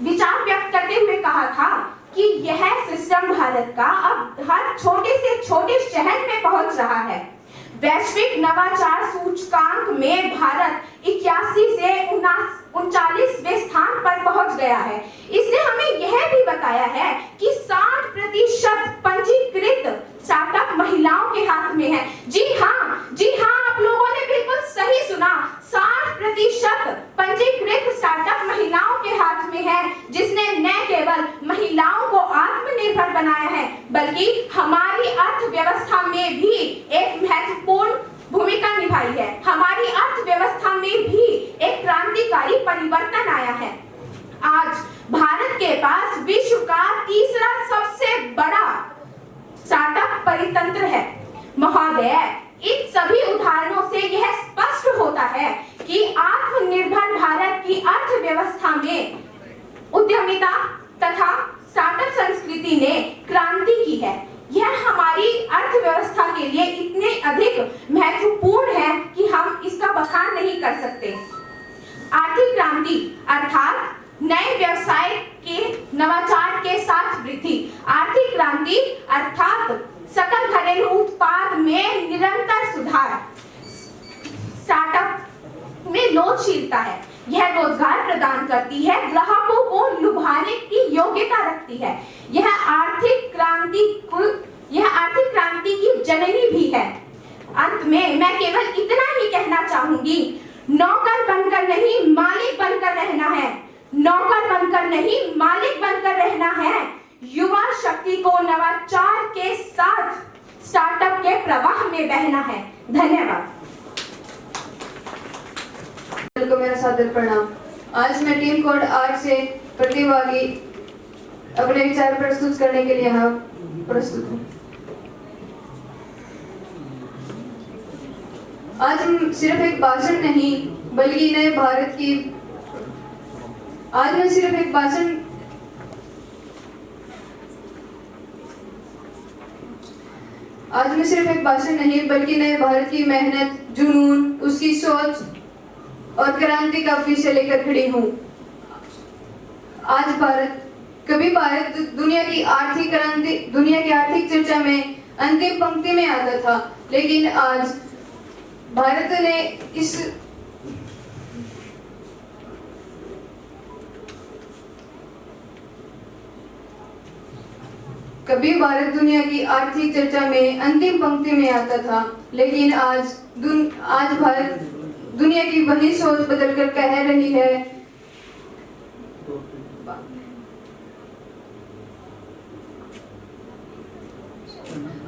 विचार व्यक्त करते हुए कहा था कि यह सिस्टम भारत का अब हर छोटे से छोटे शहर में पहुंच रहा है। वैश्विक नवाचार सूचकांक में भारत 81 से 39वें स्थान पर पहुंच गया है। इसने हमें यह भी बताया है कि 60% पंजीकृत स्टार्टअप महिलाओं के हाथ में है। जी हाँ, आप लोगों ने बिल्कुल सही सुना। 60% पंजीकृत स्टार्टअप महिलाओं के हाथ में है, जिसने न केवल महिलाओं को आत्मनिर्भर बनाया है, बल्कि हमारी अर्थव्यवस्था में भी एक महत्वपूर्ण भूमिका निभाई है। हमारी अर्थव्यवस्था में भी एक क्रांतिकारी परिवर्तन आया है। आज भारत के पास विश्व का तीसरा सबसे बड़ा स्टार्टअप परितंत्र है। महोदय, इन सभी उदाहरणों से यह स्पष्ट होता है कि आत्मनिर्भर भारत की अर्थव्यवस्था में उद्यमिता तथा स्टार्टअप संस्कृति ने क्रांति की है। यह हमारी अर्थव्यवस्था के लिए इतने अधिक महत्वपूर्ण है कि हम इसका बखान नहीं कर सकते। आर्थिक क्रांति अर्थात नए व्यवसाय के नवाचार के साथ वृद्धि। आर्थिक क्रांति अर्थात सकल घरेलू उत्पाद में निरंतर सुधार। स्टार्टअप में लोचशीलता है। यह रोजगार प्रदान करती है, ग्राहकों को लुभाने की योग्यता रखती है। यह आर्थिक क्रांति की जननी भी है। अंत में मैं केवल इतना ही कहना चाहूंगी, नौकर बनकर नहीं मालिक बनकर रहना है। नौकर बनकर नहीं मालिक बनकर रहना है। युवा शक्ति को नवाचार के साथ स्टार्टअप के प्रवाह में बहना है। धन्यवाद। को मेरा सादर प्रणाम। आज मैं टीम कोड 8 से प्रतिभागी अपने विचार प्रस्तुत करने के लिए यहाँ प्रस्तुत हूँ। आज हम सिर्फ एक भाषण नहीं बल्कि नए भारत की आज मैं सिर्फ एक भाषण नहीं बल्कि नए भारत की मेहनत, जुनून, उसकी सोच और क्रांति का विषय लेकर खड़ी हूँ। कभी भारत दुनिया की आर्थिक चर्चा में अंतिम पंक्ति में आता था, लेकिन आज भारत ने कभी भारत दुनिया की आर्थिक चर्चा में अंतिम पंक्ति में आता था, लेकिन आज भारत दुनिया की वही सोच बदलकर कह रही है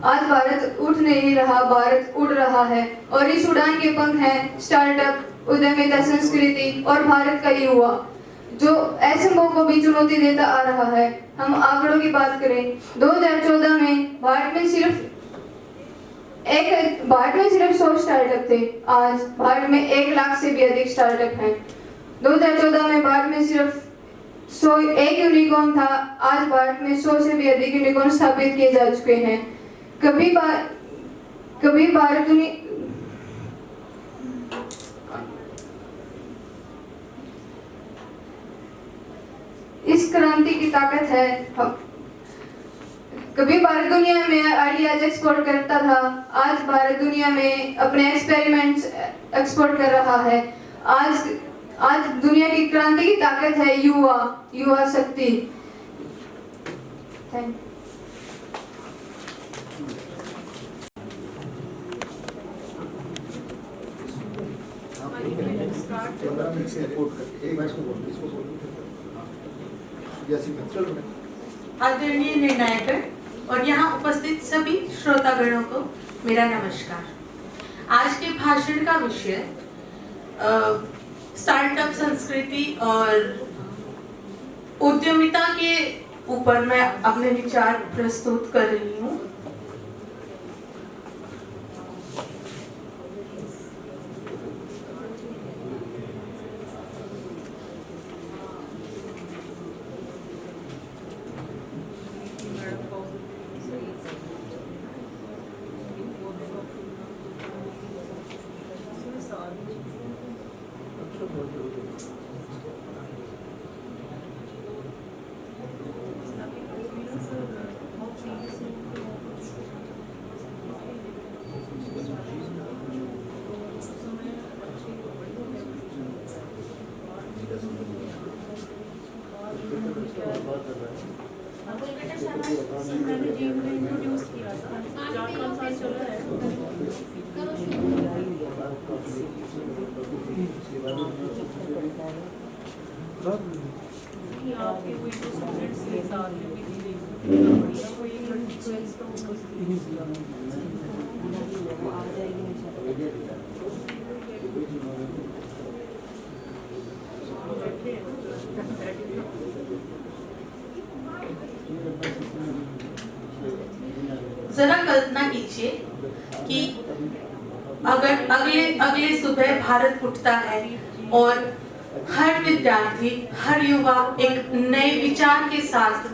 आज भारत उठ नहीं रहा, भारत उड़ रहा है। और इस उड़ान के पंख हैं स्टार्टअप, उद्यमिता, संस्कृति और भारत का युवा, जो ऐसे मौकों को भी चुनौती देता आ रहा है। हम आंकड़ों की बात करें, 2014 में भारत में सिर्फ 100 स्टार्टअप थे। आज भारत में 1 लाख से भी अधिक स्टार्टअप हैं। 2014 में भारत में सिर्फ 101 यूनिकॉर्न था। आज भारत में 100 से भी अधिक यूनिकॉर्न स्थापित किए जा चुके हैं। कभी भारत इस क्रांति की ताकत है। कभी भारत दुनिया में आइडियाज एक्सपोर्ट करता था, आज भारत दुनिया में अपने एक्सपेरिमेंट्स एक्सपोर्ट कर रहा है। आज दुनिया की क्रांति की ताकत है युवा शक्ति। Thank you. आदरणीय निर्णायकगण और यहाँ उपस्थित सभी श्रोतागणों को मेरा नमस्कार। आज के भाषण का विषय स्टार्टअप संस्कृति और उद्यमिता के ऊपर मैं अपने विचार प्रस्तुत कर रही हूँ। जरा कल्पना कीजिए कि अगर अगले सुबह भारत उठता है और हर विद्यार्थी, हर युवा एक नए विचार के साथ,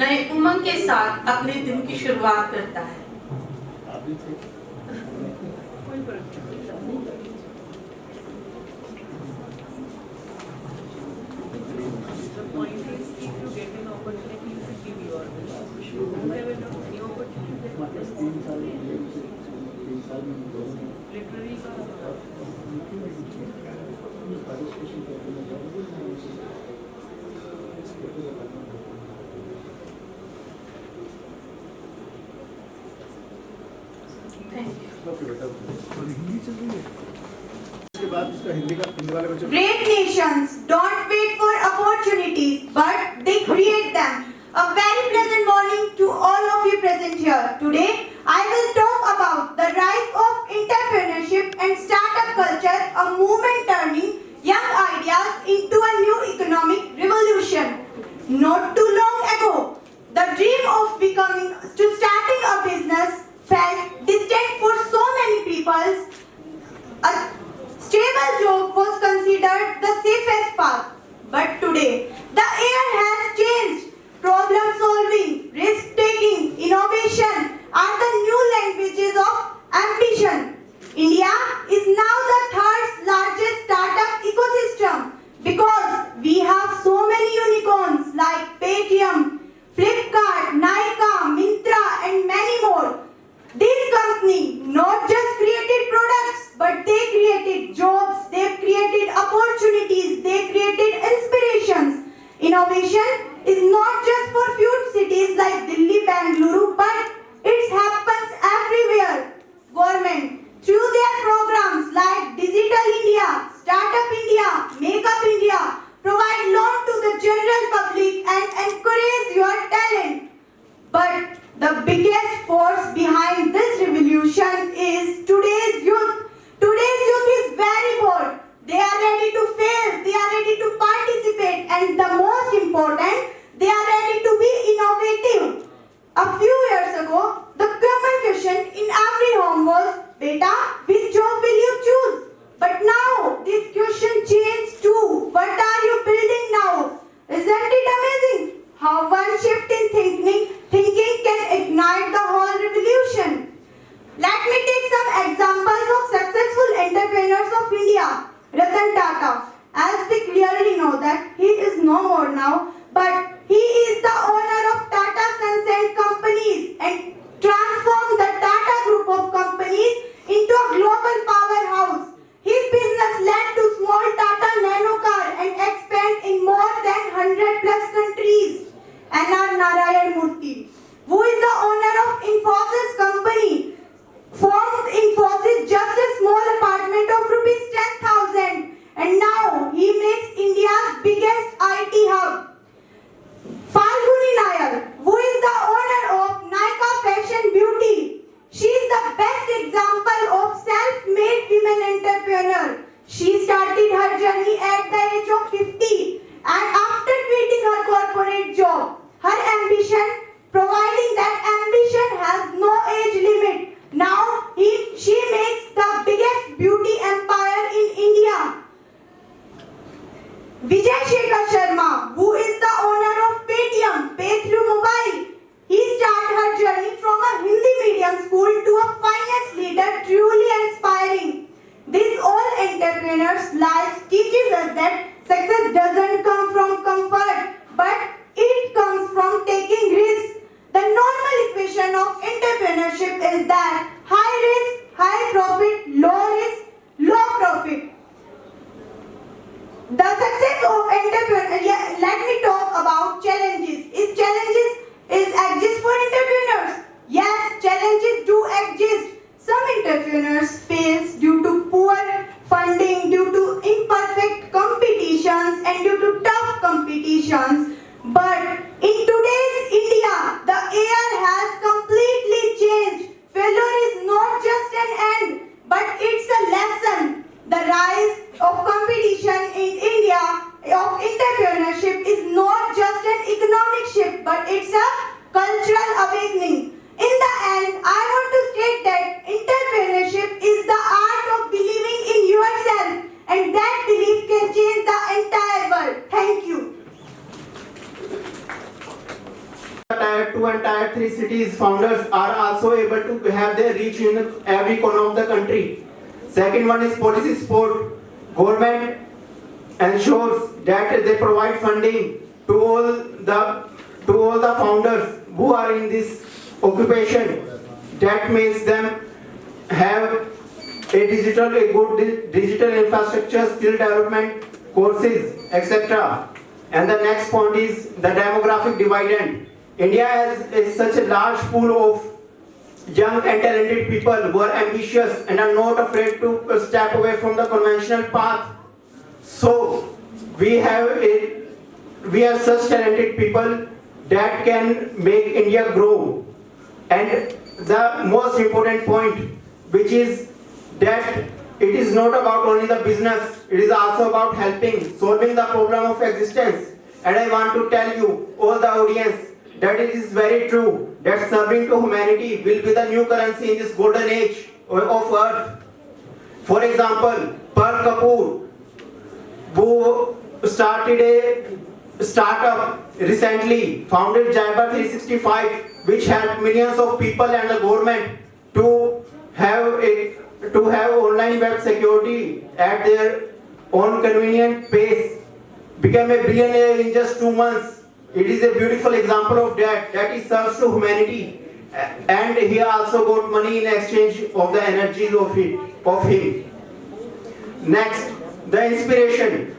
नए उमंग के साथ अपने दिन की शुरुआत करता है। Great nations don't wait for opportunities, but they create them. A very pleasant morning to all of you present here. Today, I will talk about the rise of entrepreneurship and startup culture, a movement turning young ideas into a new economic revolution. Not too long ago, the dream of starting a business felt distant for so many people. A stable job was considered the safest path. But today, the air has changed. Problem solving, risk taking, innovation are the new languages of ambition. India is now the third largest startup ecosystem because we have so many unicorns like Paytm, Flipkart, Nykaa, Myntra and many more. These companies not just created products, but they created jobs, they created opportunities, they created inspirations. Innovation is not just for few cities like Delhi, Bangalore, but it happens everywhere. Government, through their programs like Digital India, Startup India, Make Up India, provide loan to the general public and encourage your talent. But the biggest force behind this revolution is today's youth. Today's youth is very bold. They are ready to fail, they are ready to participate, and the most important, they are ready to be innovative. A few years ago, the common question in every home was, Beta, which job will you choose? But now, this question changed to, what are you building now? Isn't it amazing how one shift in thinking can ignite the whole revolution? Let me take some examples of successful entrepreneurs of India. Ratan Tata, as we clearly know that he is no more now, but he is the owner of Tata Sons and Companies and transformed the Tata group of companies into a global powerhouse. His business led to small Tata Nano car and expand in more than 100 plus countries. N.R. Narayan Murthy, who is the owner of Infosys company, formed Infosys just a small apartment of rupees 10,000 and now he makes India's biggest IT hub. Falguni Nair, who is the owner of Nykaa Fashion Beauty. She is the best example of self-made women entrepreneur. She started her journey at the age of 50 and after quitting her corporate job, her ambition, providing that ambition has no age limit. Now she makes the biggest beauty empire in India. Vijay Shekhar Sharma, who is the owner of Paytm, Pay Through Mobile. He started her journey from a Hindi medium school to a finance leader, truly inspiring. These all entrepreneurs' lives teaches us that success doesn't come from comfort, but it comes from taking risks. The normal equation of entrepreneurship is that high risk, high profit, low risk, low profit. The success of entrepreneurs, let me talk about challenges. Is challenges exist for entrepreneurs? Yes, challenges do exist. Some entrepreneurs fail due to poor funding, due to imperfect competitions and due to tough competition. that 3 cities founders are also able to have their reach in every corner of the country. Second one is policy support. Government ensures that they provide funding to all the founders who are in this occupation. That makes them have a good digital infrastructure, skill development courses, etc. And the next point is the demographic dividend. India has such a large pool of young and talented people who are ambitious and are not afraid to step away from the conventional path. So we have such talented people that can make India grow. And the most important point, which is that it is not about only the business, it is also about helping, solving the problem of existence. And I want to tell you, all the audience, that it is very true that serving to humanity will be the new currency in this golden age of earth. For example, Pearl Kapoor, who started a startup recently, founded Jaiba 365, which helped millions of people and the government to have online web security at their own convenient pace, became a billionaire in just 2 months. It is a beautiful example of that he serves to humanity, and he also got money in exchange of the energy of him. Next, the inspiration.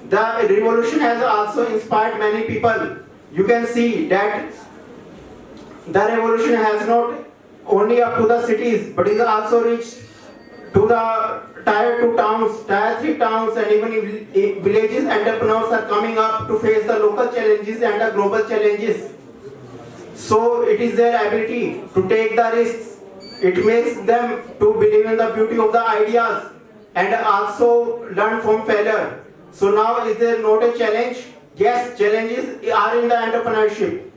The revolution has also inspired many people. You can see that the revolution has not only up to the cities, but is also reached to the tier 2 towns, tier 3 towns, and even villages. Entrepreneurs are coming up to face the local challenges and the global challenges. So it is their ability to take the risks. It makes them to believe in the beauty of the ideas and also learn from failure. So now, is there not a challenge? Yes, challenges are in the entrepreneurship,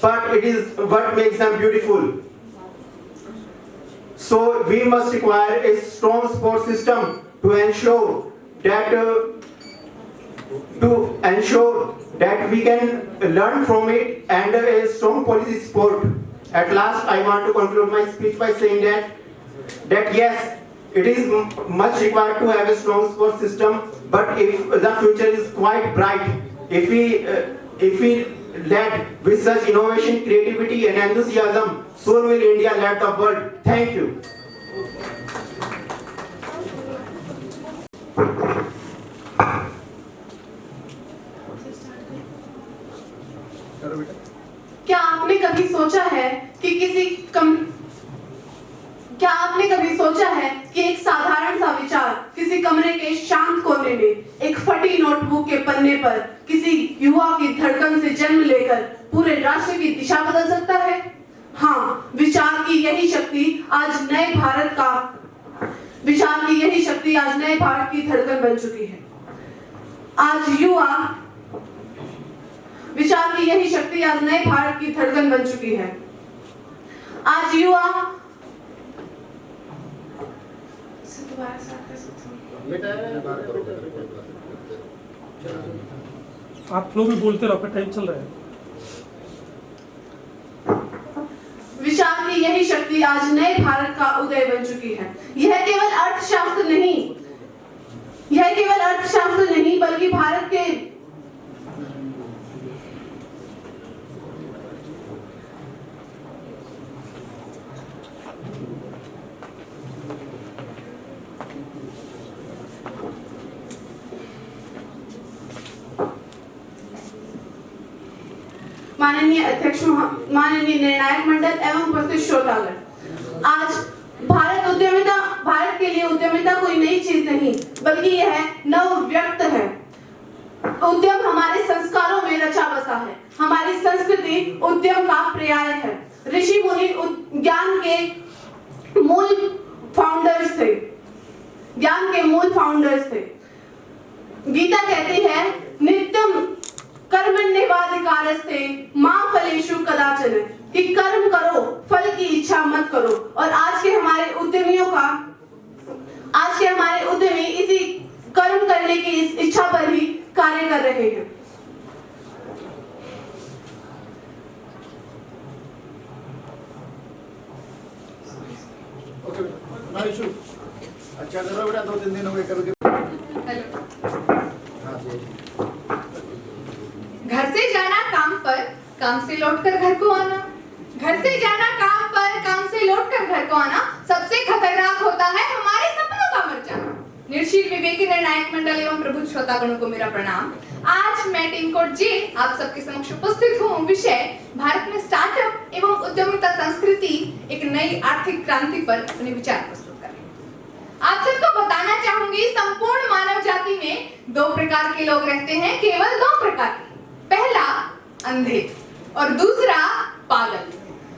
but it is what makes them beautiful. So we must require a strong support system to ensure that we can learn from it, and a strong policy support. At last, I want to conclude my speech by saying that yes, it is much required to have a strong support system, but if the future is quite bright, if we led with such innovation, creativity and enthusiasm, soon will India lead the world. Thank you. क्या आपने कभी सोचा है कि एक साधारण सा विचार किसी कमरे के शांत कोने में एक फटी नोटबुक के पन्ने पर किसी युवा की धड़कन से जन्म लेकर पूरे राष्ट्र की दिशा बदल सकता है? हाँ, विचार की यही शक्ति आज नए भारत की धड़कन बन चुकी है। विचार की यही शक्ति आज नए भारत की धड़कन बन चुकी है। आज युवा आप फ्लो में बोलते रहो, टाइम चल रहा है। विचार की यही शक्ति आज नए भारत का उदय बन चुकी है। यह केवल अर्थशास्त्र नहीं बल्कि भारत के माननीय अध्यक्ष, माननीय निर्णायक मंडल एवं उपस्थित श्रोतागण, आज भारत के लिए उद्यमिता कोई नई चीज नहीं बल्कि यह नव व्यक्त है। उद्यम हमारे संस्कारों में रचा बसा है। हमारी संस्कृति उद्यम का पर्याय है। ऋषि मुनि ज्ञान के मूल फाउंडर्स थे। गीता कहती है, नित्यम कर्मण्येवाधिकारस्ते मा फलेषु कदाचन, कि कर्म करो, फल की इच्छा मत करो। और आज के हमारे उद्यमी इसी कर्म करने की इस इच्छा पर ही कार्य कर रहे हैं। ओके बेटा, नो इशू। अच्छा करो बेटा, 2-3 दिन हो गए करके। हाँ जी। घर से जाना काम पर, काम से लौटकर घर को आना। घर से जाना काम पर, काम से लौटकर घर को आना सबसे खतरनाक होता है हमारे सपनों का मर जाना। निर्शील विवेकी निर्णायक मंडल एवं प्रबुद्ध श्रोतागणों को मेरा प्रणाम। आज मैं टीम कोड जे आप सबके समक्ष उपस्थित हूँ। विषय भारत में स्टार्टअप एवं उद्यमिता संस्कृति एक नई आर्थिक क्रांति पर अपने विचार प्रस्तुत कर रही हूँ। आप सबको बताना चाहूंगी, संपूर्ण मानव जाति में 2 प्रकार के लोग रहते हैं, केवल 2 प्रकार के। पहला अंधे और दूसरा पागल।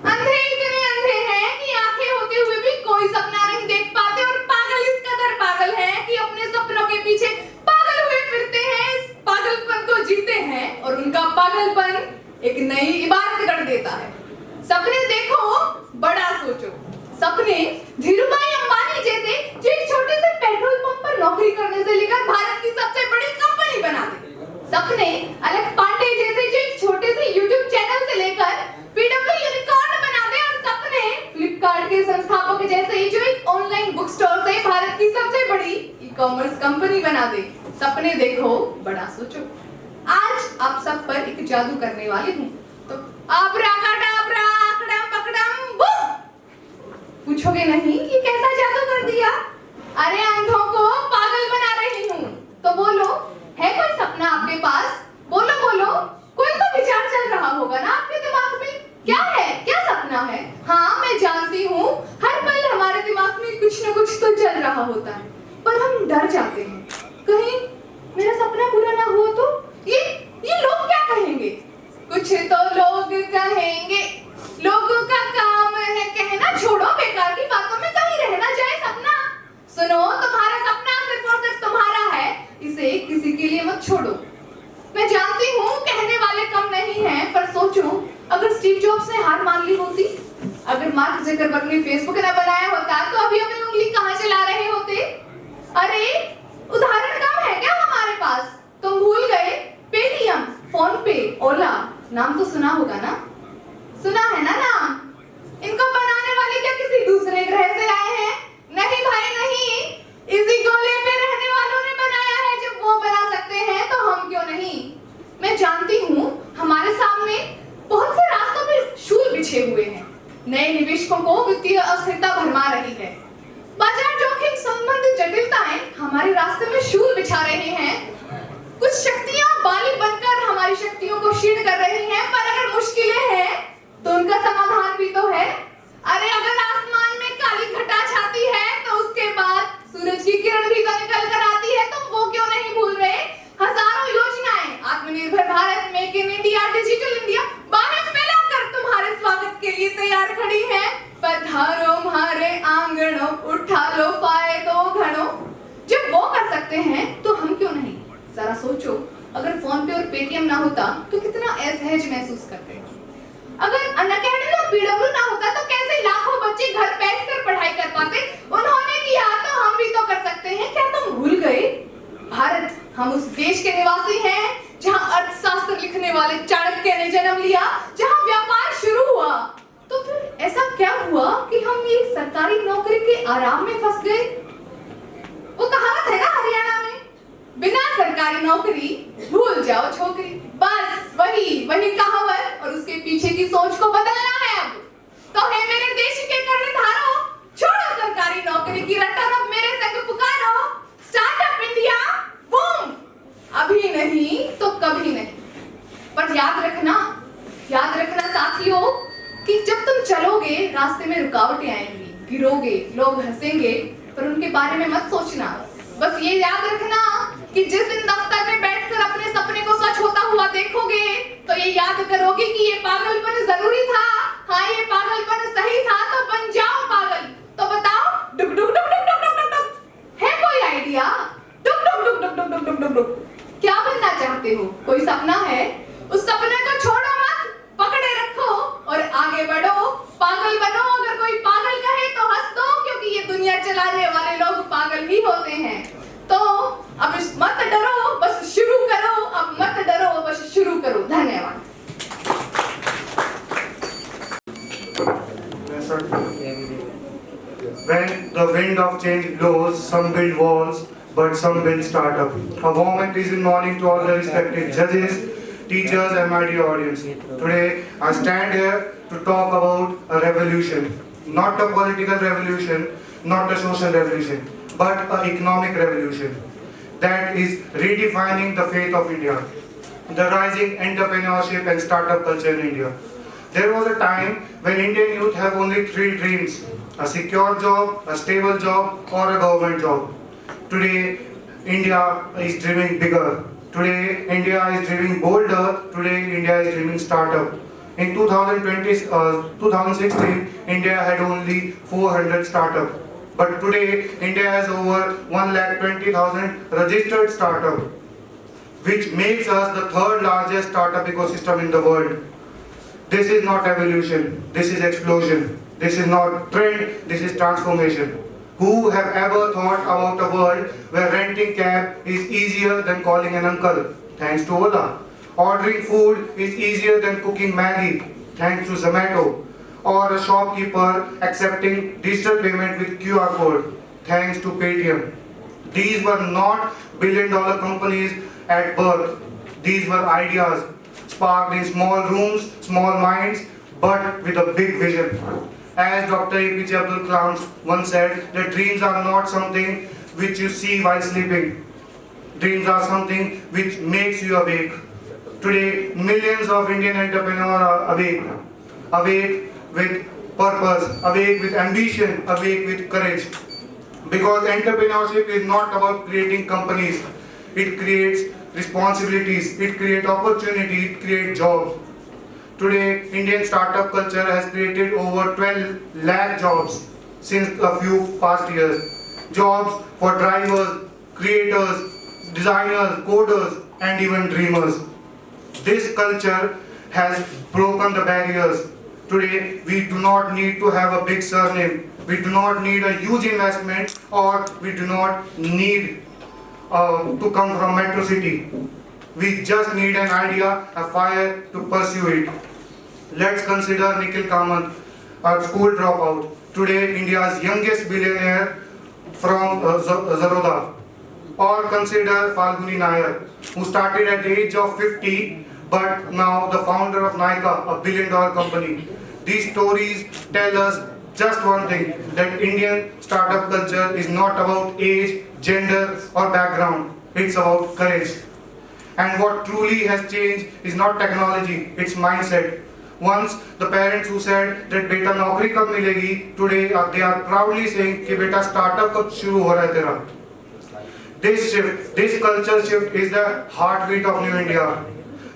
अंधे इतने अंधे हैं कि आंखें होते हुए भी कोई सपना नहीं देख पाते, और पागल इस कदर पागल हैं कि अपने सपनों के पीछे पागल हुए फिरते हैं, इस पागलपन को जीते हैं और उनका पागलपन एक नई इबारत गढ़ देता है। सपने देखो, बड़ा सोचो। सपने धीरूभाई अंबानी जैसे जो एक छोटे से पेट्रोल पंप पर नौकरी करने से लेकर भारत की सबसे बड़ी कंपनी बना दे। सपने अलग पांडे जैसे जो एक छोटे से यूट्यूब चैनल से लेकर पीडब्ल्यू यूनिकॉर्न बना दे, और सपने फ्लिपकार्ट के संस्थापक जैसे ही जो एक ऑनलाइन बुक स्टोर से भारत की सबसे बड़ी ई-कॉमर्स कंपनी बना दे। सपने देखो, बड़ा सोचो। आज आप सब पर एक जादू करने वाली हूँ, तो आब्राकाडाब्रा आकड़म पकड़म बूम। पूछोगे नहीं ये कैसा जादू कर दिया? अरे अंधों को पागल बना रही हूँ। तो बोलो, है कोई सपना आपके पास? बोलो बोलो, कोई तो विचार चल रहा होगा ना आपके दिमाग में। क्या है, क्या सपना है? हाँ मैं जानती हूँ, हर पल हमारे दिमाग में कुछ न कुछ तो चल रहा होता है, पर हम डर जाते हैं, कहीं मेरा सपना पूरा ना हुआ तो ये लोग क्या कहेंगे? कुछ तो लोग कहेंगे। लोगों का काम है कहना, छोड़ो बेकार की बातों में कहीं रह ना जाए सपना। सुनो, तुम्हारा सपना सिर्फ और सिर्फ तुम्हारा है, इसे किसी के लिए मत छोड़ो। मैं जानती हूँ कहने वाले कम नहीं हैं, पर सोचो अगर स्टीव जॉब्स ने हार मान ली होती, अगर मार्क जकरबर्ग ने फेसबुक ना बनाया होता, तो अभी अपनी उंगली कहाँ चला रहे होते? अरे उदाहरण कम है क्या हमारे पास? तुम भूल गए पेटीएम, फोन पे, ओला, नाम तो सुना होगा ना? सुना है ना नाम? इनको बनाने वाले क्या किसी दूसरे ग्रह से आए हैं? नहीं भाई नहीं, इसी गोले पे रहने वालों ने बनाया है। जब वो बना सकते हैं तो हम क्यों नहीं? मैं जानती हूँ हमारे सामने बहुत से रास्तों पे शूल बिछे हुए हैं। नए निवेशकों को वित्तीय अस्थिरता भरमा रही है। बाजार जोखिम संबंधी जटिलताएं हमारे रास्ते में शूल बिछा रहे हैं। कुछ शक्तियां बाली बनकर हमारी शक्तियों को क्षीण कर रही हैं, पर अगर मुश्किलें हैं तो उनका समाधान भी तो है। अरे अगर आसमान में काली घटा छाती है तो उसके बाद सूरज की किरण भी तो निकल कर आती है, तुम वो क्यों नहीं भूल रहे? हजारों योजनाएं आत्मनिर्भर Bharat, make in India, digital India बाहें फैलाकर तुम्हारे स्वागत के लिए तैयार खड़ी हैं। पधारो हमारे आंगनों, उठा लो फायदों घड़ों। जब वो कर सकते हैं तो हम क्यों नहीं? जरा सोचो, अगर फोन पे और पेटीएम ना होता तो कितना असहज महसूस करते हैं। अगर अनअकैडमी और पीडब्ल्यू ना होता तो कैसे लाखों बच्चे घर बैठकर पढ़ाई कर पाते? उन्होंने किया तो हम भी तो कर सकते हैं। क्या तुम भूल गए? भारत, हम उस देश के निवासी हैं जहां अर्थशास्त्र लिखने वाले चाणक्य ने जन्म लिया, जहां व्यापार शुरू हुआ। तो फिर ऐसा क्या हुआ कि हम ये सरकारी नौकरी के आराम में फंस गए? वो कहावत है ना हरियाणा में, बिना सरकारी नौकरी भूल जाओ छोकरी। बस वही कहावत, और उसके पीछे की सोच को बदलना है अब। तो है मेरे देश के कर्णधारों, छोड़ो सरकारी नौकरी की रटन, अब मेरे संग पुकारो स्टार्टअप इंडिया बूम। अभी नहीं तो कभी नहीं। पर याद रखना साथियों कि जब तुम चलोगे रास्ते में रुकावटें आएंगी, गिरोगे, लोग हंसेंगे, पर उनके बारे में मत सोचना। बस ये याद रखना कि जिस दिन दफ्तर में बैठकर अपने सपने को सच होता हुआ देखोगे तो ये याद करोगे कि ये पागलपन जरूरी था। हाँ, ये पागलपन सही था, तो बन जाओ पागल। तो बताओ, डुक डुक डुक डुक डुक डुक डुक, है कोई आइडिया? डुक डुक डुक डुक डुक डुक डुक डुक डुक। क्या बनना चाहते हो? कोई सपना है? उस सपने को छोड़ो मत, पकड़े रखो और आगे बढ़ो। पागल बनो, अगर कोई पागल कहे तो हंस दो, क्योंकि ये दुनिया चलाने वाले लोग पागल ही होते हैं। तो अब मत डरो, बस शुरू करो। अब मत डरो, बस शुरू करो। धन्यवाद। When the wind of change blows, some build walls, but some build startup. A warm and pleasant morning to all the respected judges, teachers and my dear audience. Today I stand here to talk about a revolution. Not a political revolution, not a social revolution, but an economic revolution that is redefining the fate of India. The rising entrepreneurship and startup culture in India. There was a time when Indian youth have only 3 dreams: a secure job, a stable job, or a government job. Today, India is dreaming bigger. Today, India is dreaming bolder. Today, India is dreaming startup. In 2016, India had only 400 startups. But today, India has over 1,20,000 registered startups, which makes us the 3rd largest startup ecosystem in the world. This is not evolution, this is explosion. This is not trend, this is transformation. Who have ever thought about a world where renting cab is easier than calling an uncle, thanks to Ola? Ordering food is easier than cooking Maggi, thanks to Zomato. Or a shopkeeper accepting digital payment with QR code, thanks to Paytm. These were not billion-dollar companies at birth. These were ideas sparked in small rooms, small minds, but with a big vision. As Dr. APJ Abdul Kalam once said, that dreams are not something which you see while sleeping. Dreams are something which makes you awake. Today, millions of Indian entrepreneurs are awake. Awake with purpose, awake with ambition, awake with courage. Because entrepreneurship is not about creating companies. It creates responsibilities, it creates opportunity, it creates jobs. Today, Indian startup culture has created over 12 lakh jobs since a few past years. Jobs for drivers, creators, designers, coders, and even dreamers. This culture has broken the barriers. Today, we do not need to have a big surname. We do not need a huge investment, or we do not need to come from metro city. We just need an idea, a fire to pursue it. Let's consider Nikhil Kamath, a school dropout. Today, India's youngest billionaire from Zaroda. Or consider Falguni Nayar, who started at the age of 50, but now the founder of Nykaa, a billion-dollar company. These stories tell us just one thing, that Indian startup culture is not about age, gender or background. It's about courage. And what truly has changed is not technology, it's mindset. Once the parents who said that beta naukri kab milegi, today they are proudly saying कि बेटा startup कब शुरू हो रहा है तेरा. This shift, this culture shift is the heartbeat of New India.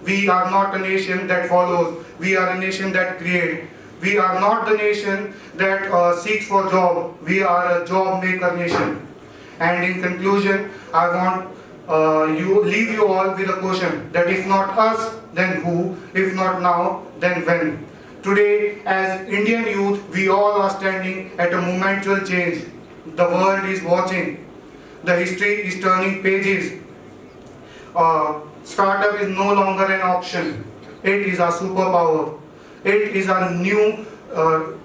We are not a nation that follows, we are a nation that creates. We are not the nation that seeks for job, we are a job maker nation. And in conclusion, I want leave you all with a question, that if not us, then who? If not now, then when? Today, as Indian youth, we all are standing at a monumental change. The world is watching. The history is turning pages. Startup is no longer an option. It is a superpower. It is a new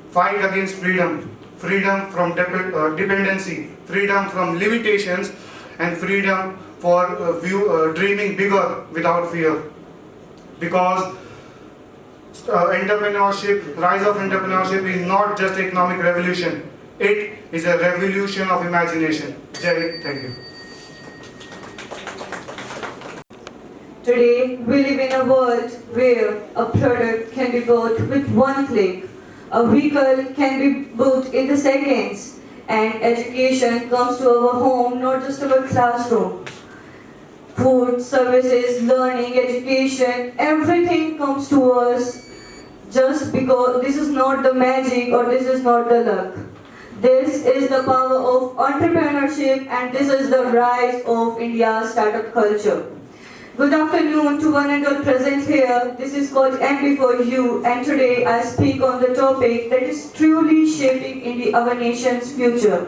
fight against freedom. Freedom from dependency. Freedom from limitations. And freedom for dreaming bigger without fear. Because entrepreneurship, rise of entrepreneurship is not just economic revolution. It is a revolution of imagination. Jai, thank you. Today, we live in a world where a product can be bought with one click, a vehicle can be built in the seconds, and education comes to our home, not just our classroom. Food, services, learning, education, everything comes to us just because this is not the magic or this is not the luck. This is the power of entrepreneurship, and this is the rise of India's startup culture. Good afternoon to one and all present here. This is called MP4U, and today I speak on the topic that is truly shaping our nation's future.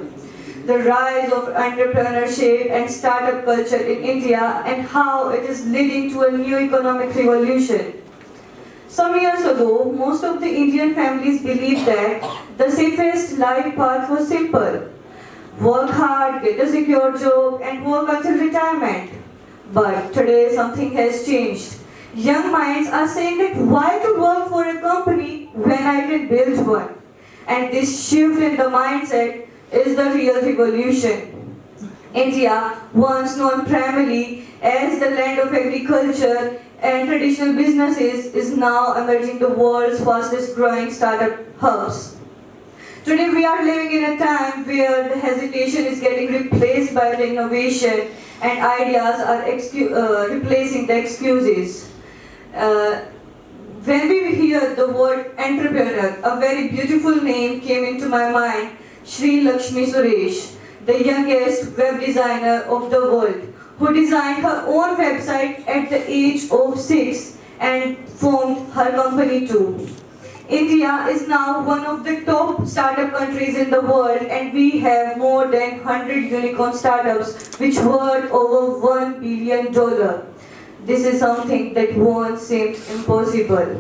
The rise of entrepreneurship and startup culture in India and how it is leading to a new economic revolution. Some years ago, most of the Indian families believed that the safest life path was simple. Work hard, get a secure job, and work until retirement. But today something has changed. Young minds are saying that why to work for a company when I can build one? And this shift in the mindset is the real revolution. India, once known primarily as the land of agriculture and traditional businesses, is now emerging the world's fastest growing startup hubs. Today we are living in a time where the hesitation is getting replaced by the innovation and ideas are replacing the excuses. When we hear the word entrepreneur, a very beautiful name came into my mind, Sri Lakshmi Suresh, the youngest web designer of the world, who designed her own website at the age of 6 and formed her company too. India is now one of the top startup countries in the world, and we have more than 100 unicorn startups which worth over $1 billion. This is something that once seemed impossible.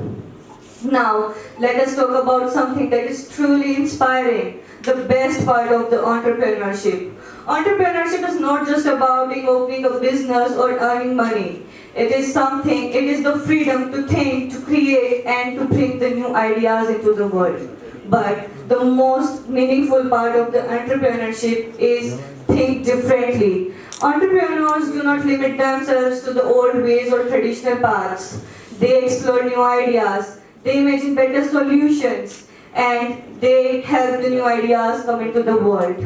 Now, let us talk about something that is truly inspiring, the best part of the entrepreneurship. Entrepreneurship is not just about opening a business or earning money. It is the freedom to think, to create, and to bring the new ideas into the world. But the most meaningful part of the entrepreneurship is think differently. Entrepreneurs do not limit themselves to the old ways or traditional paths. They explore new ideas, they imagine better solutions, and they help the new ideas come into the world.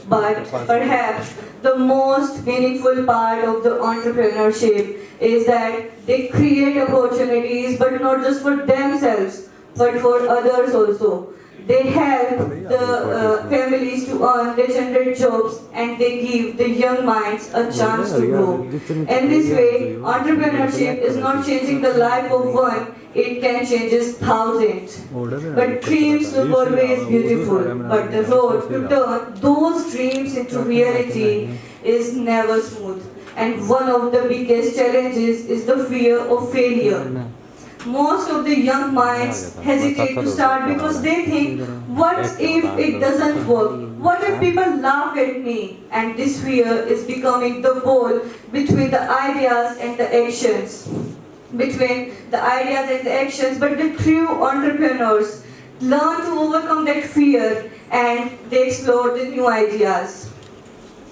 But perhaps the most meaningful part of the entrepreneurship is that they create opportunities, but not just for themselves, but for others also. They help the families to earn, they generate jobs, and they give the young minds a chance to grow. In this way, entrepreneurship is not changing the life of one, it can change thousands. But dreams look always beautiful, but the road to turn those dreams into reality is never smooth. And one of the biggest challenges is the fear of failure. Most of the young minds hesitate to start because they think, what if it doesn't work? What if people laugh at me? And this fear is becoming the wall between the ideas and the actions. But the true entrepreneurs learn to overcome that fear and they explore the new ideas.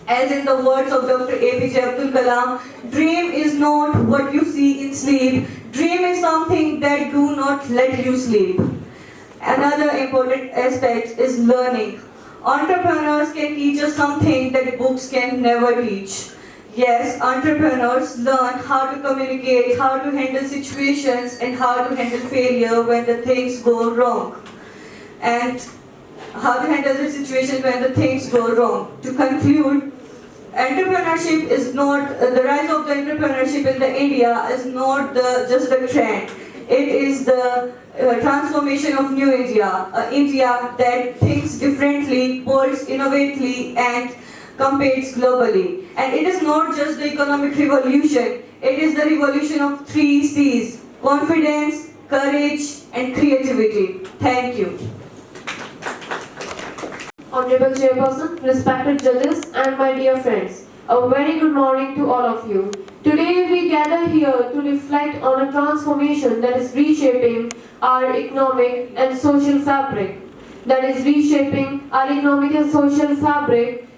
As in the words of Dr. APJ Abdul Kalam, dream is not what you see in sleep. Dream is something that do not let you sleep. Another important aspect is learning. Entrepreneurs can teach us something that books can never teach. Yes, entrepreneurs learn how to communicate, how to handle situations, and how to handle failure when the things go wrong. And how to handle the situation when the things go wrong. To conclude, entrepreneurship is not, the rise of the entrepreneurship in the India is not just the trend. It is the transformation of new India, India that thinks differently, works innovatively, and competes globally. And it is not just the economic revolution, it is the revolution of 3 C's: confidence, courage, and creativity. Thank you. Honorable Chairperson, respected judges, and my dear friends, a very good morning to all of you. Today we gather here to reflect on a transformation that is reshaping our economic and social fabric.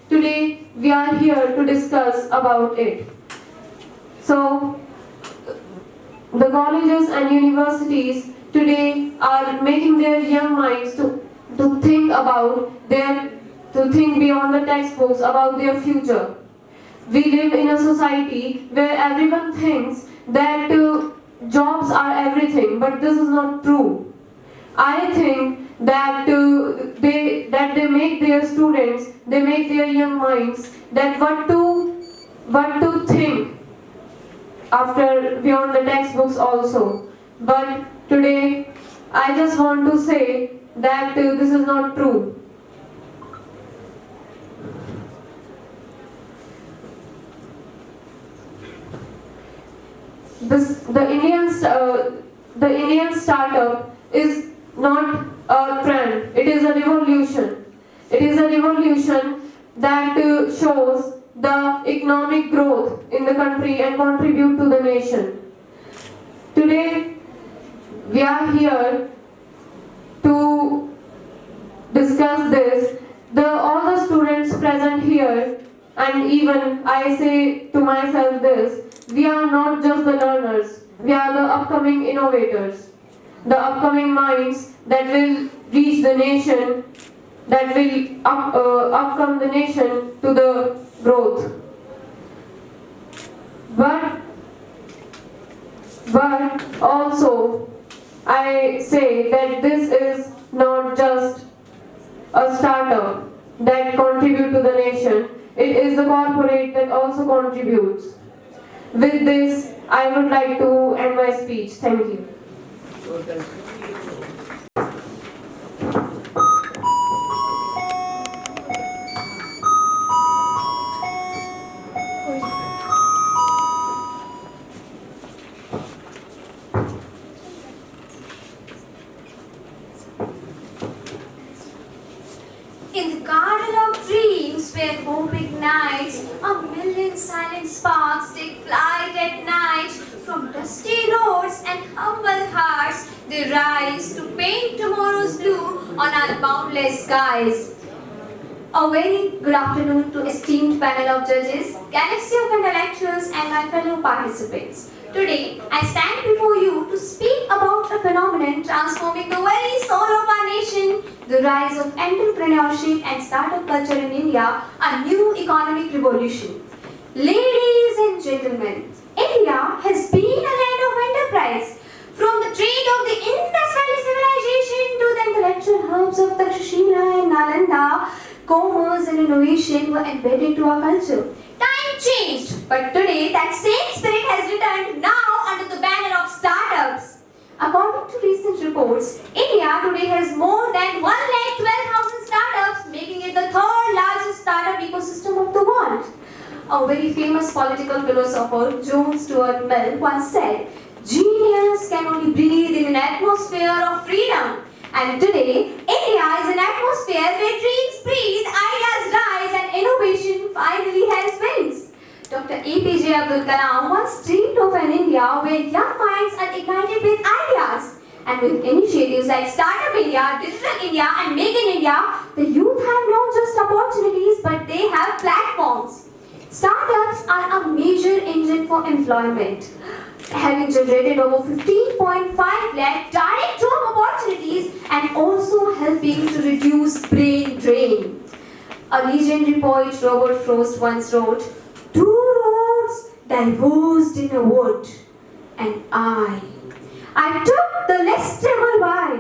Today we are here to discuss about it. So, the colleges and universities today are making their young minds to think beyond the textbooks about their future. We live in a society where everyone thinks that jobs are everything, but this is not true. I think that they make their students, they make their young minds that what to think after beyond the textbooks also. But today I just want to say that this is not true. the Indian startup is not a trend, it is a revolution. It is a revolution that shows the economic growth in the country and contribute to the nation. Today, we are here to discuss this. All the students present here, and even I say to myself this, we are not just the learners, we are the upcoming innovators, the upcoming minds that will reach the nation, that will upcome the nation to the growth. But also, I say that this is not just a startup that contributes to the nation, it is the corporate that also contributes. With this, I would like to end my speech. Thank you. In the garden of dreams where hope ignites, a million silent sparks take flight at night. From dusty roads and humble hearts, they rise to paint tomorrow's blue on our boundless skies. A very good afternoon to esteemed panel of judges, galaxy of intellectuals and my fellow participants. Today, I stand before you to speak about a phenomenon transforming the very soul of our nation, the rise of entrepreneurship and startup culture in India, a new economic revolution. Ladies and gentlemen, India has been a land of enterprise. From the trade of the Indus Valley civilization to the intellectual hubs of Takshashila and Nalanda, commerce and innovation were embedded to our culture. Time changed, but today that same spirit has returned now under the banner of startups. According to recent reports, India today has more than 112,000 startups, making it the third largest startup ecosystem of the world. A very famous political philosopher, John Stuart Mill, once said, "Genius can only breathe in an atmosphere of freedom." And today, India is an atmosphere where dreams breathe, ideas rise, and innovation finally has wings. Dr. APJ Abdul Kalam once dreamed of an India where young minds are ignited with ideas. And with initiatives like Startup India, Digital India, and Make in India, the youth have not just opportunities, but they have platforms. Startups are a major engine for employment, having generated over 15.5 lakh direct job opportunities and also helping to reduce brain drain. A legendary poet, Robert Frost, once wrote, "Two roads diverged in a wood, and I took the less traveled by,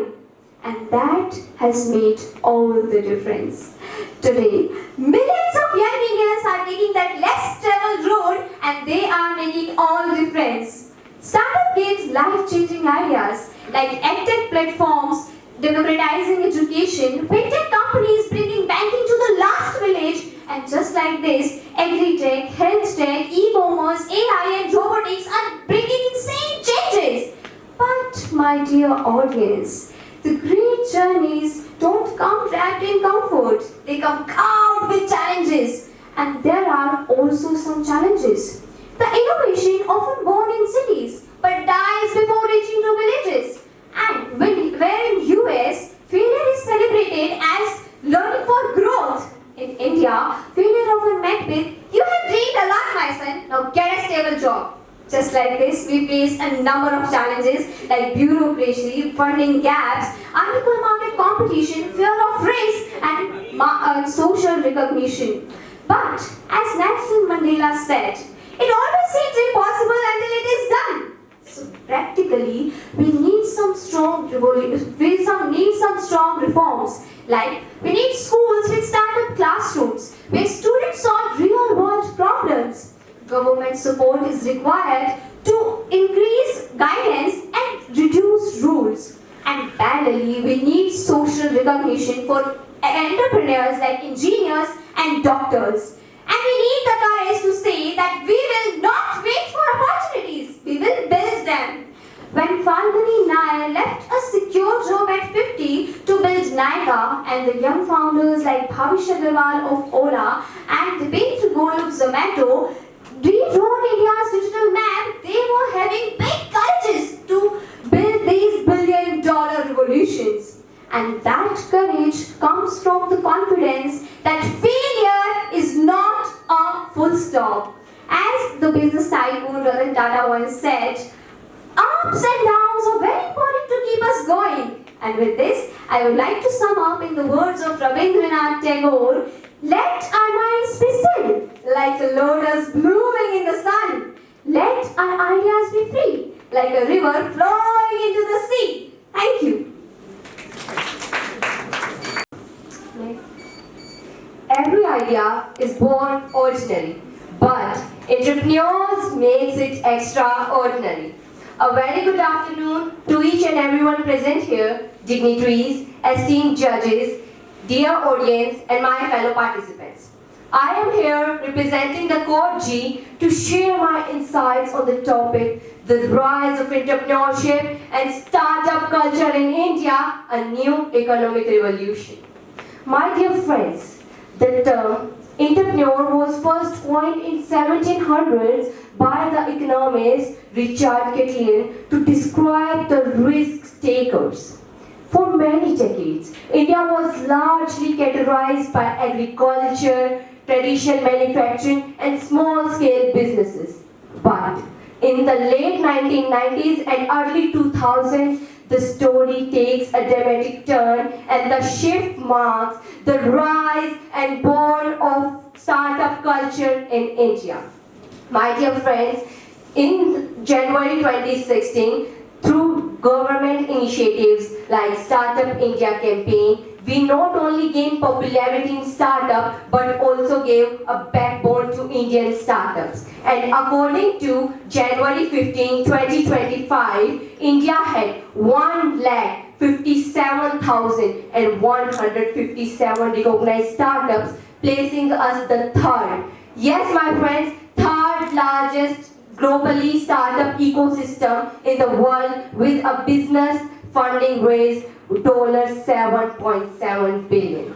and that has made all the difference." Today, millions of young Indians are taking that less traveled road, and they are making all difference. Startup gives life-changing ideas like EdTech platforms democratizing education, fintech companies bringing banking to the last village, and just like this, agri-tech, health tech, e-commerce, AI, and robotics are bringing insane changes. But my dear audience, the great journeys don't come wrapped in comfort. They come carved with challenges, and there are also some challenges. The innovation often born in cities but dies before reaching to villages. And where in US, failure is celebrated as learning for growth. In India, failure often met with, "You have dreamed a lot, my son, now get a stable job." Just like this, we face a number of challenges like bureaucracy, funding gaps, unequal market competition, fear of risk, and social recognition. But as Nelson Mandela said, it always seems impossible until it is done. So practically, we need some strong reforms. Like we need schools with startup classrooms where students solve real-world problems. Government support is required to increase guidance and reduce rules. And parallelly, we need social recognition for entrepreneurs like engineers and doctors. And we need the courage to say that we will not wait for opportunities, we will build them. When Falguni Nair left a secure job at 50 to build Nykaa, and the young founders like Bhavish Agarwal of Ola and Dipendra Goyal of Zomato rewrote India's digital map, they were having big courages to build these billion-dollar revolutions. And that courage comes from the confidence that failure is not a full stop. As the business tycoon Ratan Tata once said, ups and downs are very important to keep us going. And with this, I would like to sum up in the words of Rabindranath Tagore, let our minds be still, like a lotus blooming in the sun. Let our ideas be free, like a river flowing into the sea. Thank you. Every idea is born ordinary, but entrepreneurs makes it extraordinary. A very good afternoon to each and everyone present here, dignitaries, esteemed judges, dear audience, and my fellow participants. I am here representing the Court G to share my insights on the topic, the rise of entrepreneurship and startup culture in India, a new economic revolution. My dear friends, the term entrepreneur was first coined in 1700s by the economist Richard Catlin to describe the risk takers. For many decades, India was largely categorized by agriculture, traditional manufacturing and small-scale businesses. But in the late 1990s and early 2000s, the story takes a dramatic turn and the shift marks the rise and born of startup culture in India. My dear friends, in January 2016, through government initiatives like Startup India campaign, we not only gained popularity in startup but also gave a backbone to Indian startups. And according to January 15, 2025, India had 1,57,157 recognized startups, placing us the third. Yes, my friends, third largest globally startup ecosystem in the world with a business funding raised $7.7 billion.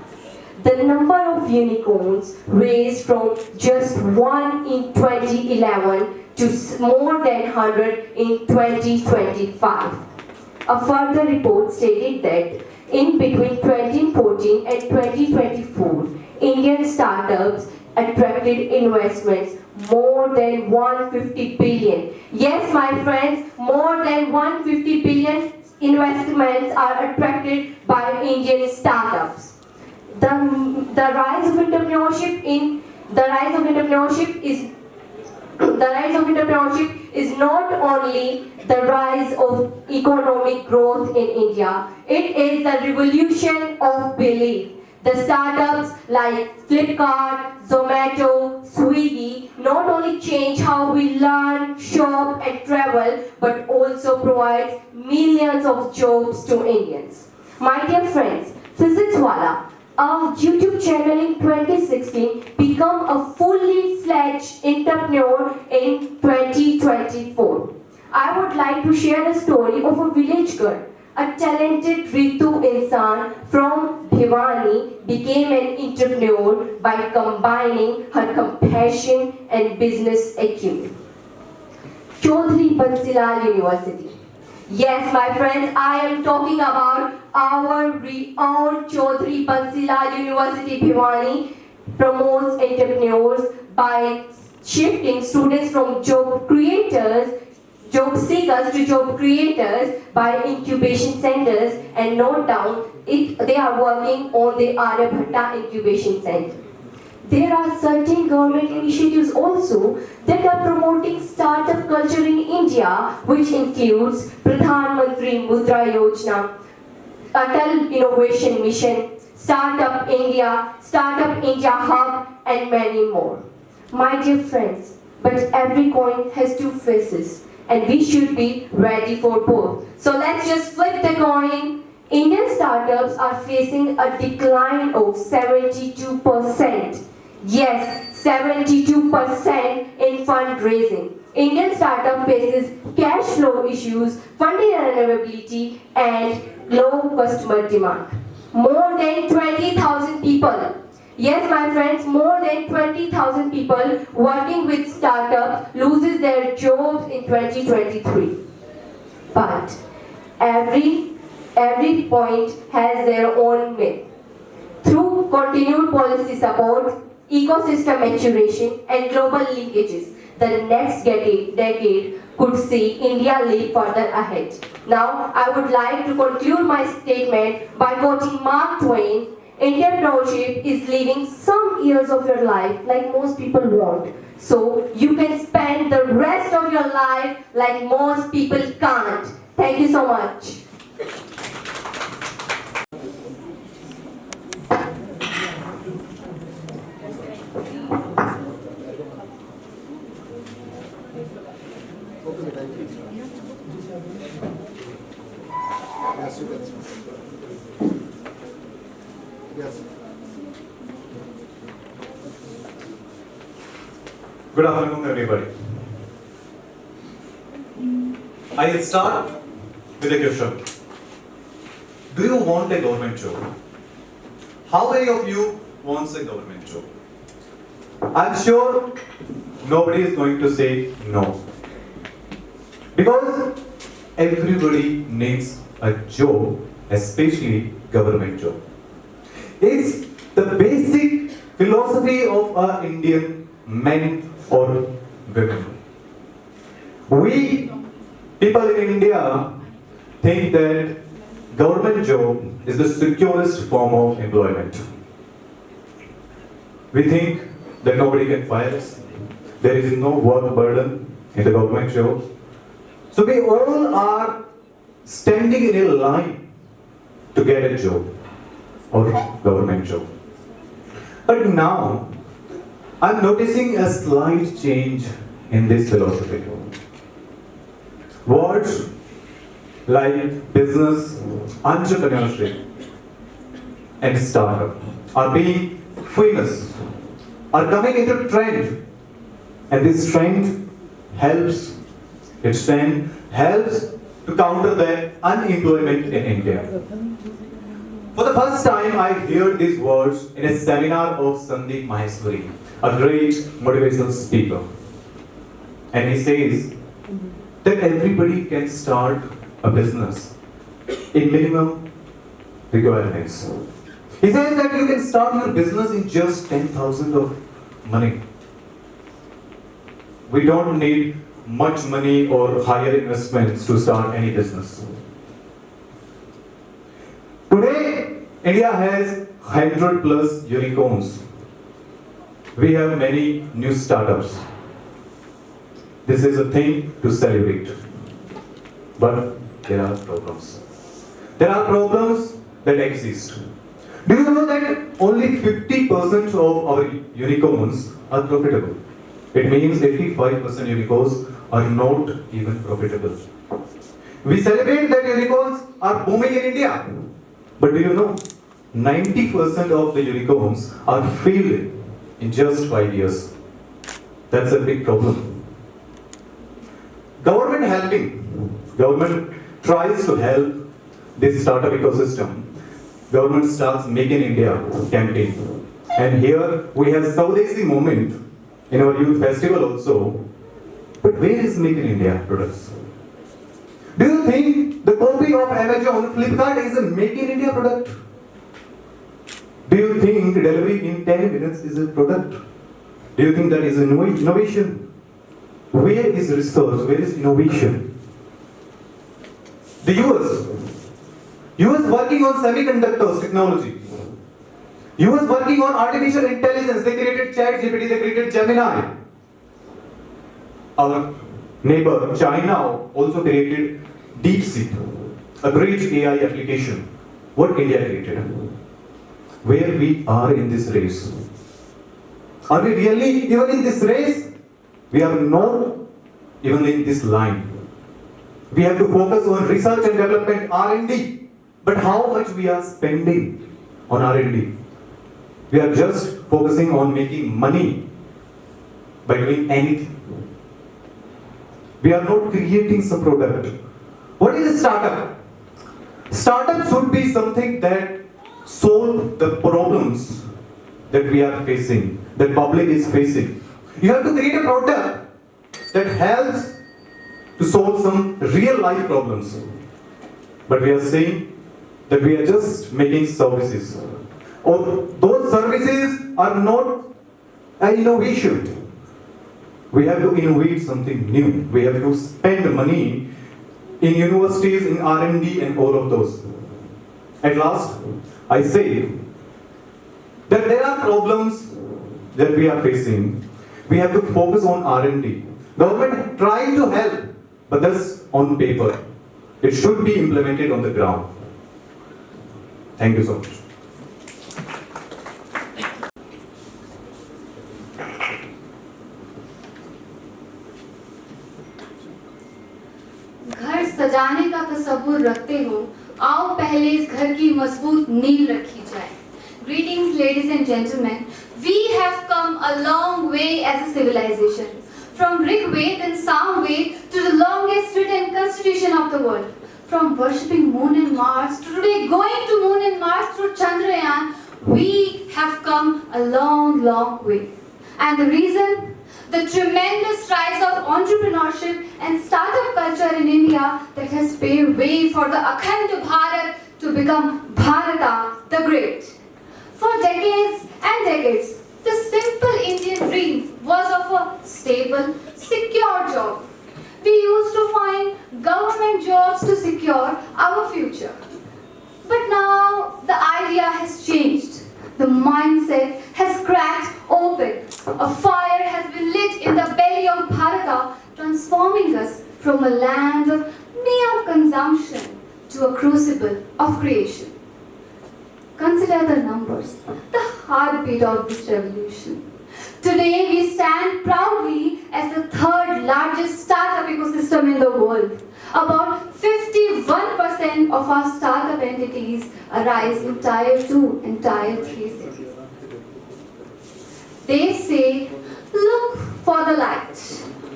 The number of unicorns raised from just 1 in 2011 to more than 100 in 2025. A further report stated that in between 2014 and 2024, Indian startups attracted investments more than 150 billion. Yes, my friends, more than 150 billion investments are attracted by Indian startups. The rise of entrepreneurship is not only the rise of economic growth in India, it is the revolution of belief. The startups like Flipkart, Zomato, Swiggy not only change how we learn, shop and travel, but also provides millions of jobs to Indians. My dear friends, PhysicsWala, our YouTube channel in 2016 became a fully fledged entrepreneur in 2024. I would like to share the story of a village girl. A talented Ritu Insan from Bhiwani became an entrepreneur by combining her compassion and business acumen. Chaudhary Bansilal University. Yes, my friends, I am talking about our renowned Chaudhary Bansilal University Bhiwani promotes entrepreneurs by shifting students from job seekers to job creators by incubation centers, and note down, they are working on the Aryabhatta Incubation Center. There are certain government initiatives also that are promoting startup culture in India, which includes Pradhan Mantri Mudra Yojana, Atal Innovation Mission, Startup India Hub, and many more. My dear friends, but every coin has two faces, and we should be ready for both. So let's just flip the coin. Indian startups are facing a decline of 72%. Yes, 72% in fundraising. Indian startup faces cash flow issues, funding unavailability, and low customer demand. More than 20,000 people. Yes, my friends, more than 20,000 people working with startups loses their jobs in 2023. But every point has their own myth. Through continued policy support, ecosystem maturation, and global linkages, the next decade could see India leap further ahead. Now, I would like to conclude my statement by quoting Mark Twain. Entrepreneurship is living some years of your life like most people want. So, you can spend the rest of your life like most people can't. Thank you so much. Yes, you can. Yes. Good afternoon, everybody. I'll start with a question. Do you want a government job? How many of you wants a government job? I'm sure nobody is going to say no. Because everybody needs a job, especially government job. It's the basic philosophy of our Indian men or women. We people in India think that government job is the securest form of employment. We think that nobody can fire us. There is no work burden in the government jobs. So we all are standing in a line to get a job or government job. But now, I'm noticing a slight change in this philosophy. Words like business, entrepreneurship, and startup are being famous, are coming into trend, and this trend helps to counter the unemployment in India. For the first time, I heard these words in a seminar of Sandeep Maheshwari, a great motivational speaker. And he says that everybody can start a business in minimum requirements. He says that you can start your business in just 10,000 of money. We don't need much money or higher investments to start any business. Today, India has 100 plus unicorns. We have many new startups. This is a thing to celebrate. But there are problems. There are problems that exist. Do you know that only 50% of our unicorns are profitable? It means 85% unicorns are not even profitable. We celebrate that unicorns are booming in India. But do you know, 90% of the unicorns are failed in just 5 years. That's a big problem. Government tries to help this startup ecosystem. Government starts Make in India campaign. And here we have Saudesi movement in our youth festival also. But where is Make in India products? Do you think the copy of Amazon, Flipkart is a Make in India product? Do you think delivery in 10 minutes is a product? Do you think that is innovation? Where is research? Where is innovation? The US working on semiconductors technology. US working on artificial intelligence. They created ChatGPT, they created Gemini. Our neighbor China also created DeepSeek, a great AI application. What India created? Where we are in this race? Are we really even in this race? We are not even in this line. We have to focus on research and development, R&D. But how much we are spending on R&D? We are just focusing on making money by doing anything. We are not creating some product. What is a startup? Startup should be something that solve the problems that we are facing, that public is facing. You have to create a product that helps to solve some real life problems. But we are saying that we are just making services. Or those services are not an innovation. We have to innovate something new. We have to spend money in universities, in R&D and all of those. At last, I say that there are problems that we are facing. We have to focus on R&D. Government trying to help, but that's on paper. It should be implemented on the ground. Thank you so much. घर सजाने का तस्वुर रखते हो, आओ पहले इस घर की मजबूत नींव रखी जाए. Greetings, ladies and gentlemen. We have come a long way as a civilization. From Rig Veda and Sam Veda to the longest written constitution of the world. From worshipping Moon and Mars to today going to Moon and Mars through Chandrayaan, we have come a long, long way. And the reason? The tremendous rise of entrepreneurship and startup culture in India that has paved way for the Akhand Bharat to become Bharata the Great. For decades and decades, the simple Indian dream was of a stable, secure job. We used to find government jobs to secure our future. But now the idea has changed. The mindset has cracked open. A fire has been lit in the belly of Bharata, transforming us from a land of mere consumption to a crucible of creation. Consider the numbers, the heartbeat of this revolution. Today we stand proudly as the third largest startup ecosystem in the world. About 51% of our startup entities arise in Tier 2 and Tier 3 cities. They say, look for the light.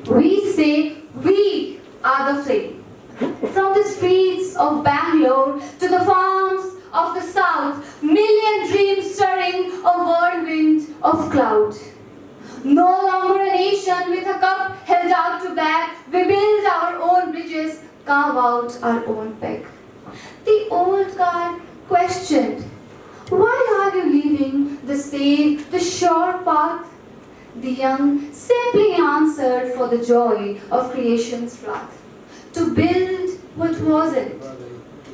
We say, we are the flame. From the streets of Bangalore to the farms of the south, million dreams stirring a whirlwind of cloud. No longer a nation with a cup held out to beg, we build our own bridges, carve out our own peg. The old guard questioned, why are you leaving the safe, the sure path? The young simply answered for the joy of creation's wrath. To build what wasn't,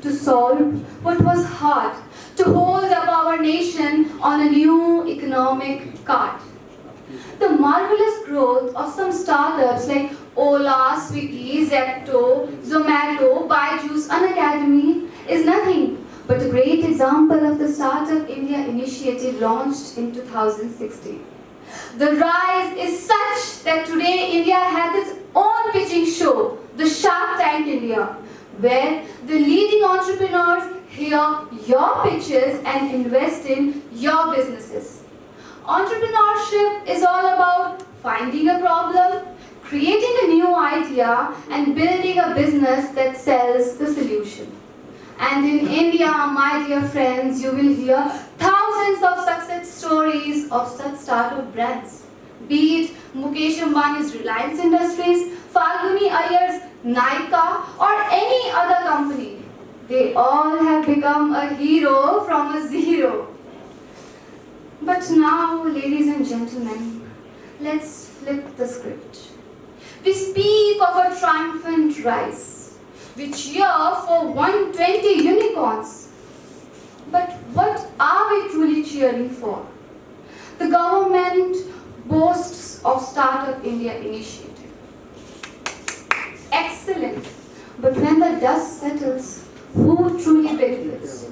to solve what was hard, to hold up our nation on a new economic card. The marvelous growth of some startups like Ola, Swiggy, Zepto, Zomato, Byju's, Unacademy is nothing but a great example of the Startup India initiative launched in 2016. The rise is such that today India has its own pitching show, the Shark Tank India, where the leading entrepreneurs hear your pitches and invest in your businesses. Entrepreneurship is all about finding a problem, creating a new idea, and building a business that sells the solution. And in India, my dear friends, you will hear thousands of success stories of such startup brands. Be it Mukesh Ambani's Reliance Industries, Falguni Iyer's Nykaa, or any other company. They all have become a hero from a zero. But now, ladies and gentlemen, let's flip the script. We speak of a triumphant rise. We cheer for 120 unicorns. But what are we truly cheering for? The government boasts of Startup India initiative. Excellent. But when the dust settles, who truly benefits?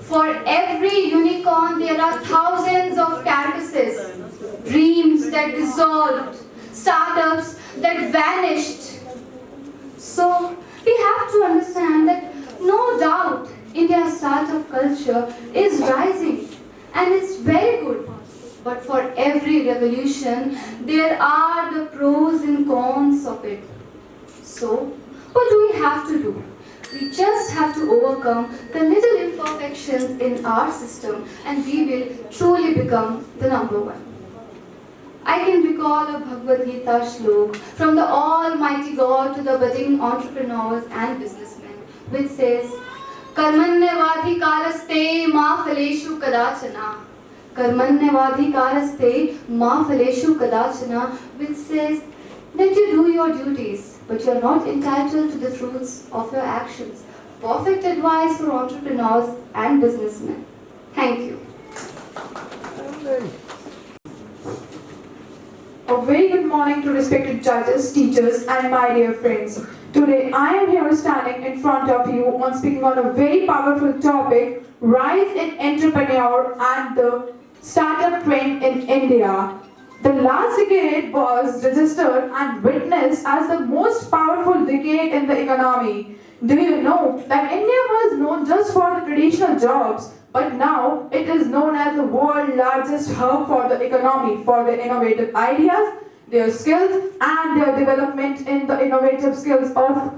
For every unicorn, there are thousands of carcasses, dreams that dissolved, startups that vanished. So we have to understand that no doubt India's startup culture is rising and it's very good. But for every revolution, there are the pros and cons of it. So, what do we have to do? We just have to overcome the little imperfections in our system and we will truly become the number one. I can recall a Bhagavad Gita shlok from the Almighty God to the budding entrepreneurs and businessmen, which says, Karmanyavadhikaraste ma phaleshu kadachana. Karmanyavadhikaraste ma phaleshu kadachana, which says that you do your duties, but you are not entitled to the fruits of your actions. Perfect advice for entrepreneurs and businessmen. Thank you. A very good morning to respected judges, teachers and my dear friends. Today I am here standing in front of you on speaking on a very powerful topic, rise in entrepreneur and the startup trend in India. The last decade was registered and witnessed as the most powerful decade in the economy. Do you know that India was known just for the traditional jobs, but now it is known as the world's largest hub for the economy, for their innovative ideas, their skills and their development in the innovative skills of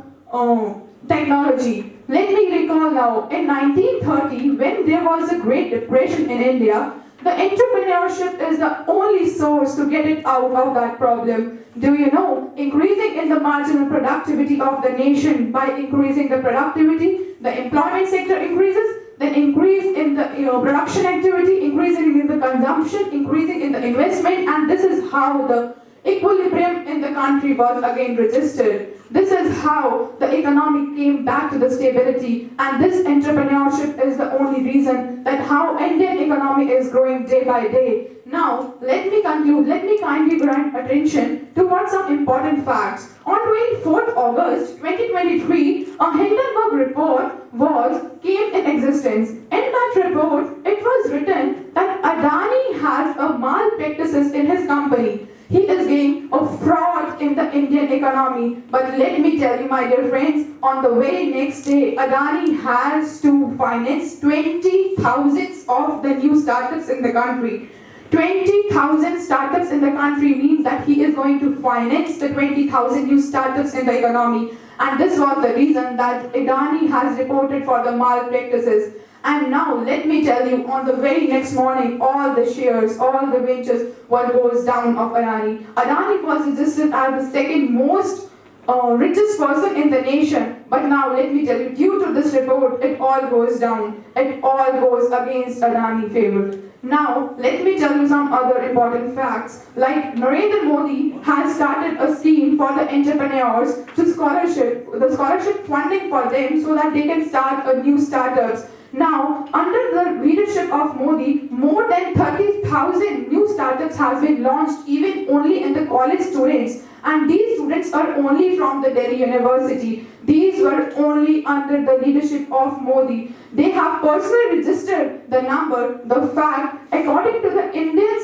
technology. Let me recall now, in 1930, when there was a Great Depression in India, the entrepreneurship is the only source to get it out of that problem. Do you know, increasing in the marginal productivity of the nation by increasing the productivity, the employment sector increases, then increase in the production activity, increasing in the consumption, increasing in the investment, and this is how the equilibrium in the country was again registered. This is how the economy came back to the stability, and this entrepreneurship is the only reason that how Indian economy is growing day by day. Now, let me conclude, let me kindly grant attention towards some important facts. On 24th August 2023, a Hindenburg report came in existence. In that report, it was written that Adani has a malpractices in his company. He is being a fraud in the Indian economy. But let me tell you, my dear friends, on the very next day, Adani has to finance 20,000 of the new startups in the country. 20,000 startups in the country means that he is going to finance the 20,000 new startups in the economy. And this was the reason that Adani has reported for the malpractices. And now let me tell you, on the very next morning, all the shares, all the ventures, what goes down of Adani. Adani was registered as the second most richest person in the nation. But now let me tell you, due to this report, it all goes down. It all goes against Adani favor. Now, let me tell you some other important facts. Like Narendra Modi has started a scheme for the entrepreneurs to the scholarship funding for them so that they can start a new startups. Now, under the leadership of Modi, more than 30,000 new startups have been launched even only in the college students. And these students are only from the Delhi University. These were only under the leadership of Modi. They have personally registered the number, the fact, according to the Indian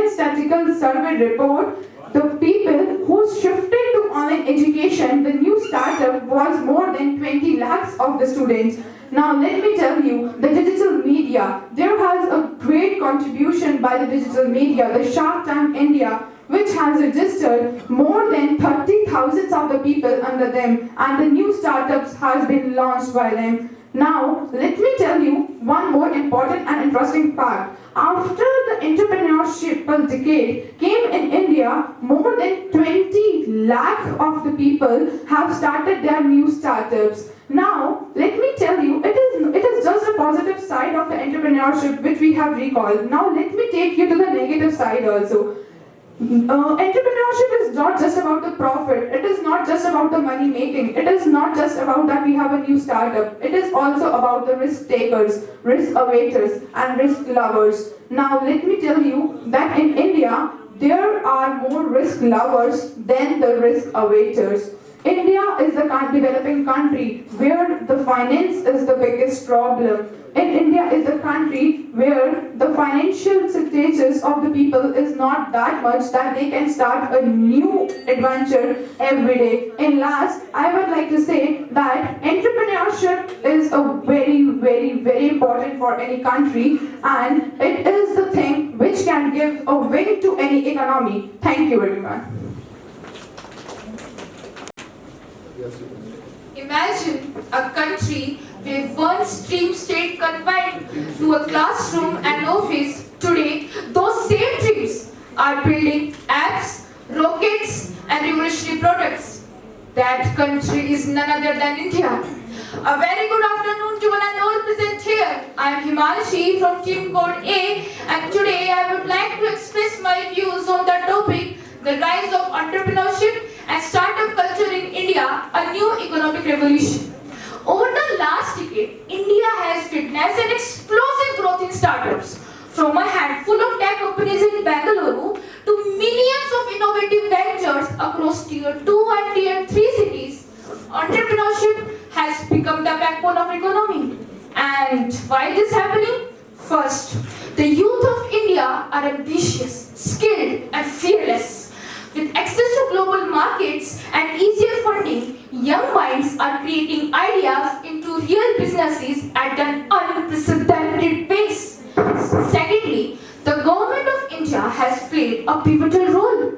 Statistical Survey report, the people who shifted to online education, the new startup was more than 20 lakhs of the students. Now let me tell you, the digital media, there has a great contribution by the digital media, the Shark Tank India, which has registered more than 30,000 of the people under them, and the new startups has been launched by them. Now, let me tell you one more important and interesting fact. After the entrepreneurship decade came in India, more than 20 lakh of the people have started their new startups. Now, let me tell you, it is just a positive side of the entrepreneurship which we have recalled. Now, let me take you to the negative side also. Entrepreneurship is not just about the profit, it is not just about the money making, it is not just about that we have a new startup, it is also about the risk takers, risk awaiters and risk lovers. Now let me tell you that in India, there are more risk lovers than the risk awaiters. India is a developing country where the finance is the biggest problem. In India is a country where the financial status of the people is not that much that they can start a new adventure every day. And last, I would like to say that entrepreneurship is a very important for any country, and it is the thing which can give a wing to any economy. Thank you very much. Imagine a country where one stream stayed confined to a classroom and office. Today, those same dreams are building apps, rockets, and revolutionary products. That country is none other than India. A very good afternoon to one and all present here. I am Himanshi from Team Code A, and today I would like to express my views on the topic, the rise of entrepreneurship and startup culture in India, a new economic revolution. Over the last decade, India has witnessed an explosive growth in startups. From a handful of tech companies in Bengaluru to millions of innovative ventures across Tier 2 and Tier 3 cities, entrepreneurship has become the backbone of economy. And why is this happening? First, the youth of India are ambitious, skilled, and fearless. With access to global markets and easier funding, young minds are creating ideas into real businesses at an unprecedented pace. Secondly, the government of India has played a pivotal role.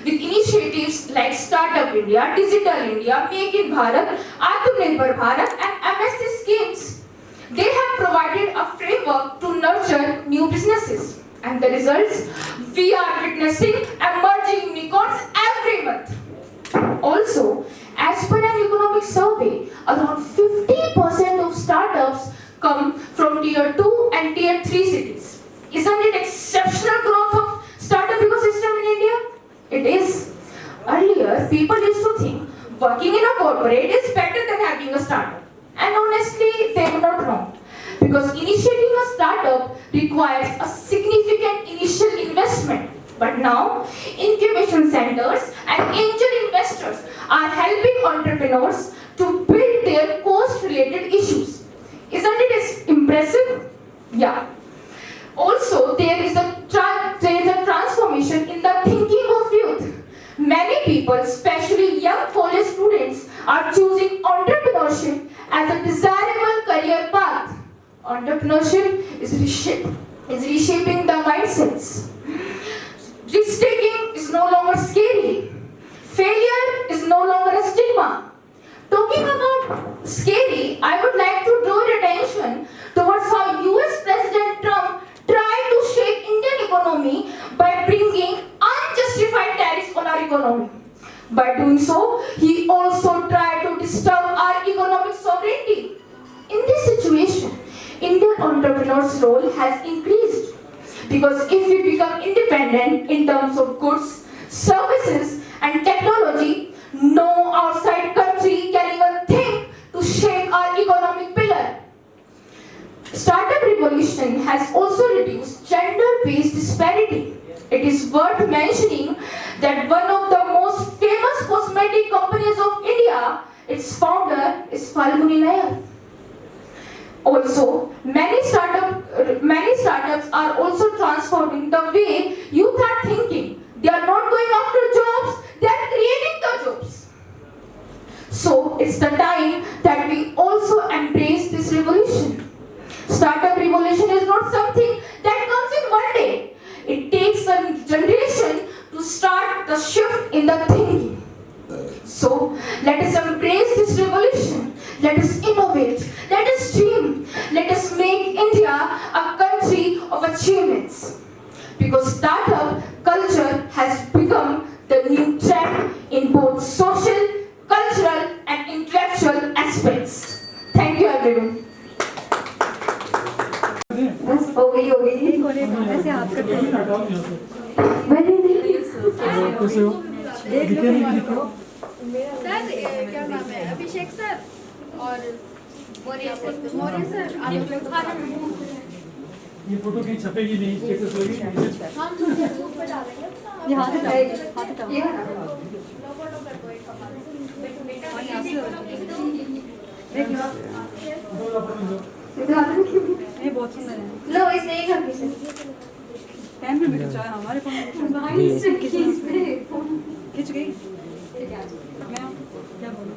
With initiatives like Startup India, Digital India, Make in Bharat, Atmanirbhar Bharat, and MSC schemes, they have provided a framework to nurture new businesses. And the results? We are witnessing emerging unicorns every month. Also, as per an economic survey, around 50% of startups come from Tier 2 and Tier 3 cities. Isn't it exceptional growth of startup ecosystem in India? It is. Earlier, people used to think working in a corporate is better than having a startup. And honestly, they were not wrong. Because initiating a startup requires a significant initial investment. But now, incubation centers and angel investors are helping entrepreneurs to build their cost-related issues. Isn't it impressive? Yeah. Also, there is a transformation in the thinking of youth. Many people, especially young college students, are choosing entrepreneurship as a desirable career path. Entrepreneurship is reshaping the mindsets. Risk-taking is no longer scary. Failure is no longer a stigma. Talking about scary, I would like to draw your attention towards how US President Trump tried to shake Indian economy by bringing unjustified tariffs on our economy. By doing so, he also tried to disturb our economic sovereignty. In this situation, Indian entrepreneurs' role has increased because if we become independent in terms of goods, services, and technology, no outside country can even think to shake our economic pillar. Startup revolution has also reduced gender-based disparity. It is worth mentioning that one of the most famous cosmetic companies of India, its founder is Falguni Nayar. Also, many startups are also transforming the way youth are thinking. They are not going after jobs, they are creating the jobs. So, it's the time that we also embrace this revolution. Startup revolution is not something that comes in one day. It takes a generation to start the shift in the thinking. So, let us embrace this revolution. Let us innovate. Let us dream. Let us make India a country of achievements. Because startup culture has become the new trend in both social, cultural, and intellectual aspects. Thank you, everyone. बस हो गई ऐसे हाथ करते हैं sir क्या नाम है अभिषेक सर और मौर्य सर आप लोग ये फोटो कहीं छपेगी नहीं स्टेटस होगी हम फेसबुक पे डालेंगे ये हाथ हटाओ ये फोटो कर दो एक ये बहुत सुंदर है लो इसने एक हाथ से पेन में भी खिंचाया हमारे फोन भाई से खींच खिंच गई मैं क्या बोलूं